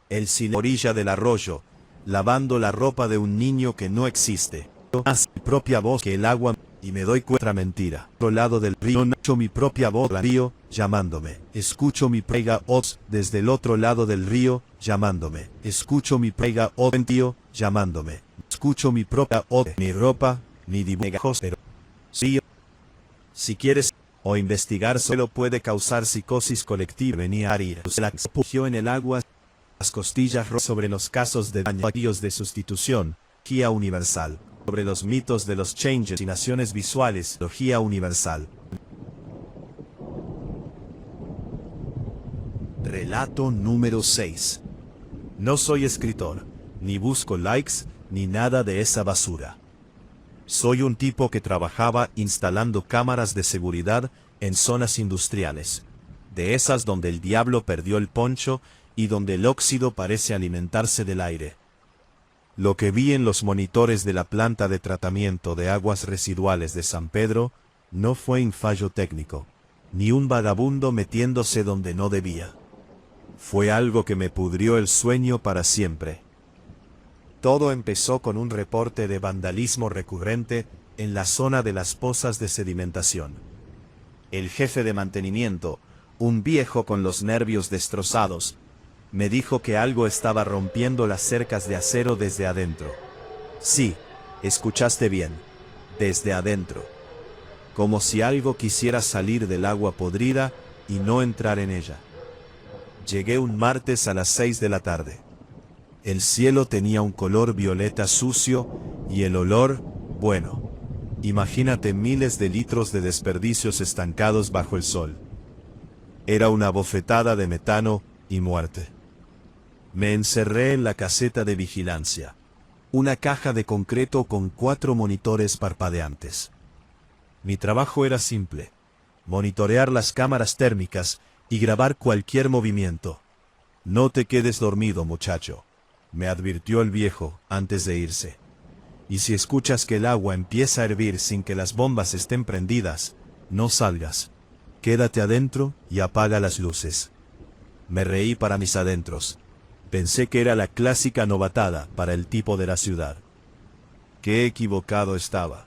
El silencio orilla del arroyo, lavando la ropa de un niño que no existe. Más mi propia voz que el agua, y me doy cuenta mentira. Otro lado del río, escucho mi propia voz del río, llamándome. Escucho mi prega voz desde el otro lado del río, llamándome. Escucho mi prega voz tío, llamándome. Escucho mi propia voz. Ni ropa, ni dibujos, pero sí. Si quieres o investigar solo puede causar psicosis colectiva. Venía a ir. Se la expusió en el agua. Las costillas sobre los casos de daños de sustitución, guía universal, sobre los mitos de los changes y naciones visuales, logía universal. Relato número 6. No soy escritor, ni busco likes, ni nada de esa basura. Soy un tipo que trabajaba instalando cámaras de seguridad en zonas industriales, de esas donde el diablo perdió el poncho y donde el óxido parece alimentarse del aire. Lo que vi en los monitores de la planta de tratamiento de aguas residuales de San Pedro no fue un fallo técnico, ni un vagabundo metiéndose donde no debía. Fue algo que me pudrió el sueño para siempre. Todo empezó con un reporte de vandalismo recurrente en la zona de las pozas de sedimentación. El jefe de mantenimiento, un viejo con los nervios destrozados, me dijo que algo estaba rompiendo las cercas de acero desde adentro. Sí, escuchaste bien, desde adentro. Como si algo quisiera salir del agua podrida y no entrar en ella. Llegué un martes a las 6 de la tarde. El cielo tenía un color violeta sucio y el olor, bueno, imagínate miles de litros de desperdicios estancados bajo el sol. Era una bofetada de metano y muerte. Me encerré en la caseta de vigilancia, una caja de concreto con 4 monitores parpadeantes. Mi trabajo era simple, monitorear las cámaras térmicas y grabar cualquier movimiento. No te quedes dormido, muchacho, me advirtió el viejo antes de irse. Y si escuchas que el agua empieza a hervir sin que las bombas estén prendidas, no salgas. Quédate adentro y apaga las luces. Me reí para mis adentros. Pensé que era la clásica novatada para el tipo de la ciudad. Qué equivocado estaba.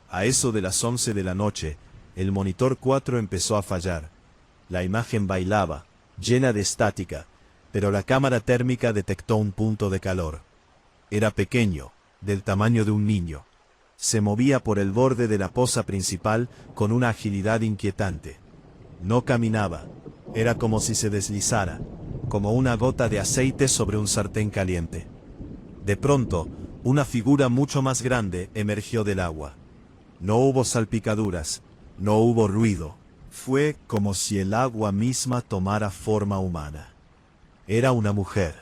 A eso de las 11 de la noche, el monitor 4 empezó a fallar. La imagen bailaba, llena de estática, pero la cámara térmica detectó un punto de calor. Era pequeño, del tamaño de un niño. Se movía por el borde de la poza principal con una agilidad inquietante. No caminaba, era como si se deslizara, como una gota de aceite sobre un sartén caliente. De pronto, una figura mucho más grande emergió del agua. No hubo salpicaduras, no hubo ruido. Fue como si el agua misma tomara forma humana. Era una mujer,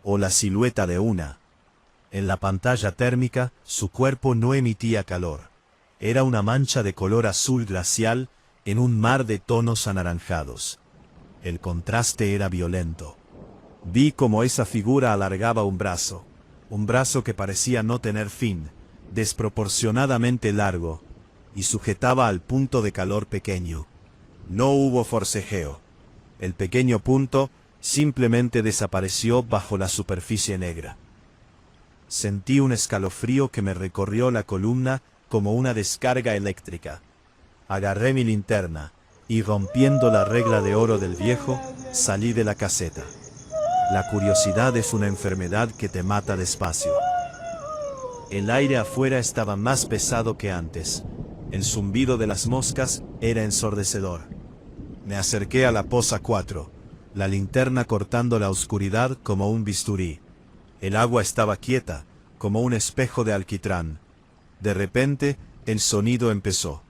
o la silueta de una. En la pantalla térmica, su cuerpo no emitía calor. Era una mancha de color azul glacial en un mar de tonos anaranjados. El contraste era violento. Vi cómo esa figura alargaba un brazo que parecía no tener fin, desproporcionadamente largo, y sujetaba al punto de calor pequeño. No hubo forcejeo. El pequeño punto, Simplemente desapareció bajo la superficie negra. Sentí un escalofrío que me recorrió la columna como una descarga eléctrica. Agarré mi linterna y, rompiendo la regla de oro del viejo, salí de la caseta. La curiosidad es una enfermedad que te mata despacio. El aire afuera estaba más pesado que antes. El zumbido de las moscas era ensordecedor. Me acerqué a la poza 4, la linterna cortando la oscuridad como un bisturí. El agua estaba quieta, como un espejo de alquitrán. De repente, el sonido empezó.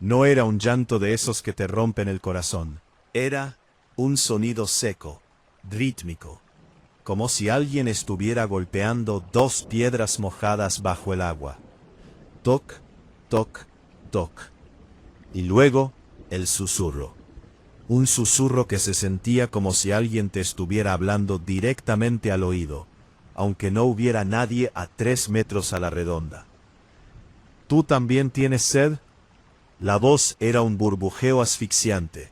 No era un llanto de esos que te rompen el corazón. Era un sonido seco, rítmico, como si alguien estuviera golpeando dos piedras mojadas bajo el agua. Toc, toc, toc. Y luego, el susurro. Un susurro que se sentía como si alguien te estuviera hablando directamente al oído, aunque no hubiera nadie a 3 metros a la redonda. ¿Tú también tienes sed? La voz era un burbujeo asfixiante,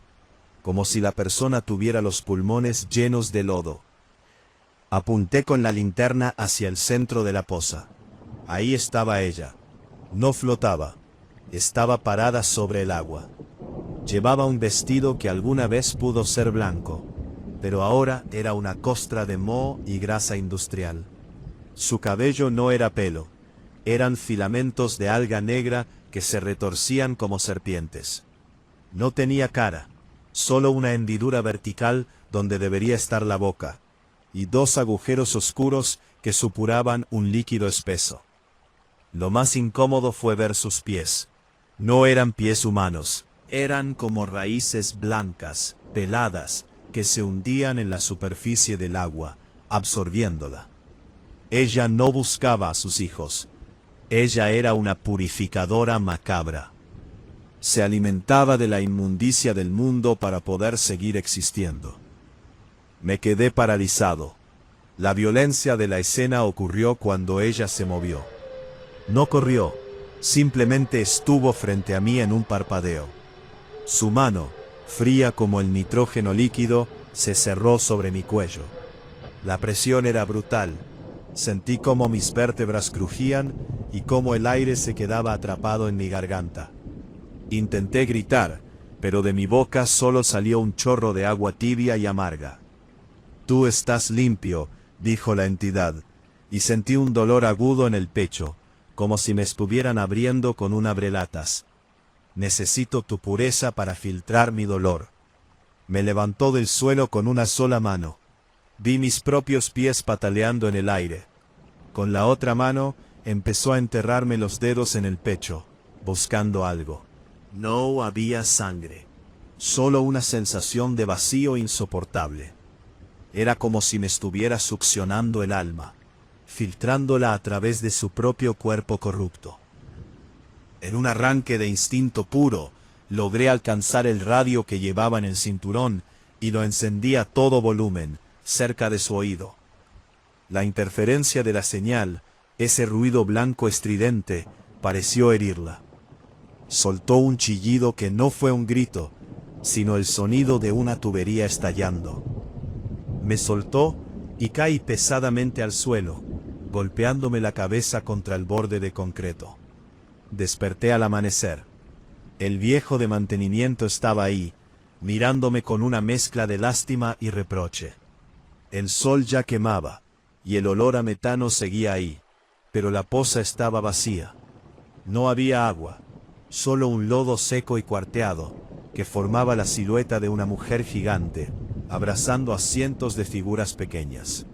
como si la persona tuviera los pulmones llenos de lodo. Apunté con la linterna hacia el centro de la poza. Ahí estaba ella. No flotaba. Estaba parada sobre el agua. Llevaba un vestido que alguna vez pudo ser blanco, pero ahora era una costra de moho y grasa industrial. Su cabello no era pelo, eran filamentos de alga negra que se retorcían como serpientes. No tenía cara, solo una hendidura vertical donde debería estar la boca, y 2 agujeros oscuros que supuraban un líquido espeso. Lo más incómodo fue ver sus pies. No eran pies humanos, eran como raíces blancas, peladas, que se hundían en la superficie del agua, absorbiéndola. Ella no buscaba a sus hijos. Ella era una purificadora macabra. Se alimentaba de la inmundicia del mundo para poder seguir existiendo. Me quedé paralizado. La violencia de la escena ocurrió cuando ella se movió. No corrió, simplemente estuvo frente a mí en un parpadeo. Su mano, fría como el nitrógeno líquido, se cerró sobre mi cuello. La presión era brutal. Sentí cómo mis vértebras crujían y cómo el aire se quedaba atrapado en mi garganta. Intenté gritar, pero de mi boca solo salió un chorro de agua tibia y amarga. «Tú estás limpio», dijo la entidad, y sentí un dolor agudo en el pecho, como si me estuvieran abriendo con un abrelatas. «Necesito tu pureza para filtrar mi dolor». Me levantó del suelo con una sola mano. Vi mis propios pies pataleando en el aire. Con la otra mano, empezó a enterrarme los dedos en el pecho, buscando algo. No había sangre, solo una sensación de vacío insoportable. Era como si me estuviera succionando el alma, filtrándola a través de su propio cuerpo corrupto. En un arranque de instinto puro, logré alcanzar el radio que llevaba en el cinturón y lo encendí a todo volumen, cerca de su oído. La interferencia de la señal, ese ruido blanco estridente, pareció herirla. Soltó un chillido que no fue un grito, sino el sonido de una tubería estallando. Me soltó y caí pesadamente al suelo, golpeándome la cabeza contra el borde de concreto. Desperté al amanecer. El viejo de mantenimiento estaba ahí, mirándome con una mezcla de lástima y reproche. El sol ya quemaba, y el olor a metano seguía ahí, pero la poza estaba vacía. No había agua, solo un lodo seco y cuarteado, que formaba la silueta de una mujer gigante, abrazando a cientos de figuras pequeñas.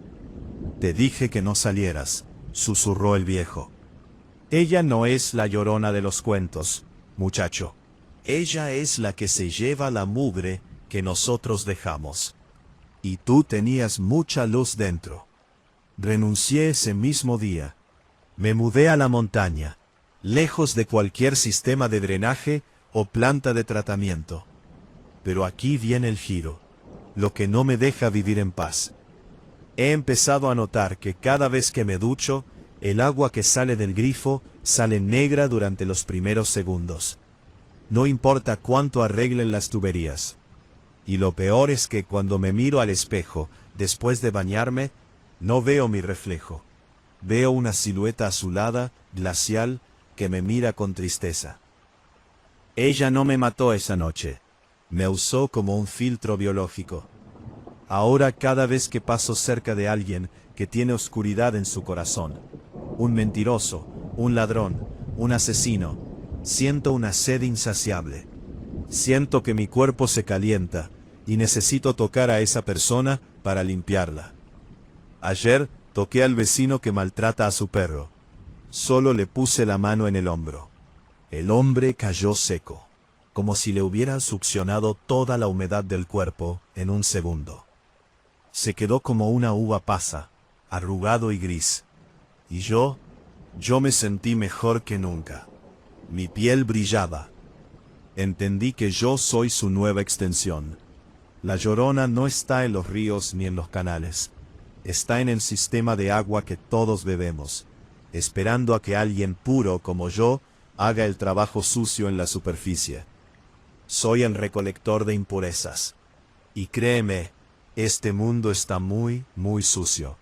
«Te dije que no salieras», susurró el viejo. «Ella no es la llorona de los cuentos, muchacho. Ella es la que se lleva la mugre que nosotros dejamos. Y tú tenías mucha luz dentro». Renuncié ese mismo día. Me mudé a la montaña, lejos de cualquier sistema de drenaje o planta de tratamiento. Pero aquí viene el giro, lo que no me deja vivir en paz. He empezado a notar que cada vez que me ducho, el agua que sale del grifo sale negra durante los primeros segundos. No importa cuánto arreglen las tuberías. Y lo peor es que cuando me miro al espejo, después de bañarme, no veo mi reflejo. Veo una silueta azulada, glacial, que me mira con tristeza. Ella no me mató esa noche. Me usó como un filtro biológico. Ahora cada vez que paso cerca de alguien que tiene oscuridad en su corazón, un mentiroso, un ladrón, un asesino, siento una sed insaciable. Siento que mi cuerpo se calienta y necesito tocar a esa persona para limpiarla. Ayer toqué al vecino que maltrata a su perro. Solo le puse la mano en el hombro. El hombre cayó seco, como si le hubieran succionado toda la humedad del cuerpo en un segundo. Se quedó como una uva pasa, arrugado y gris. Y yo me sentí mejor que nunca. Mi piel brillaba. Entendí que yo soy su nueva extensión. La Llorona no está en los ríos ni en los canales. Está en el sistema de agua que todos bebemos, esperando a que alguien puro como yo haga el trabajo sucio en la superficie. Soy el recolector de impurezas. Y créeme, este mundo está muy, muy sucio.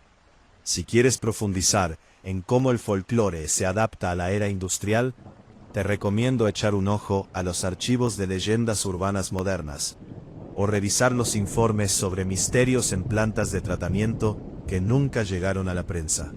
Si quieres profundizar en cómo el folclore se adapta a la era industrial, te recomiendo echar un ojo a los archivos de leyendas urbanas modernas, o revisar los informes sobre misterios en plantas de tratamiento que nunca llegaron a la prensa.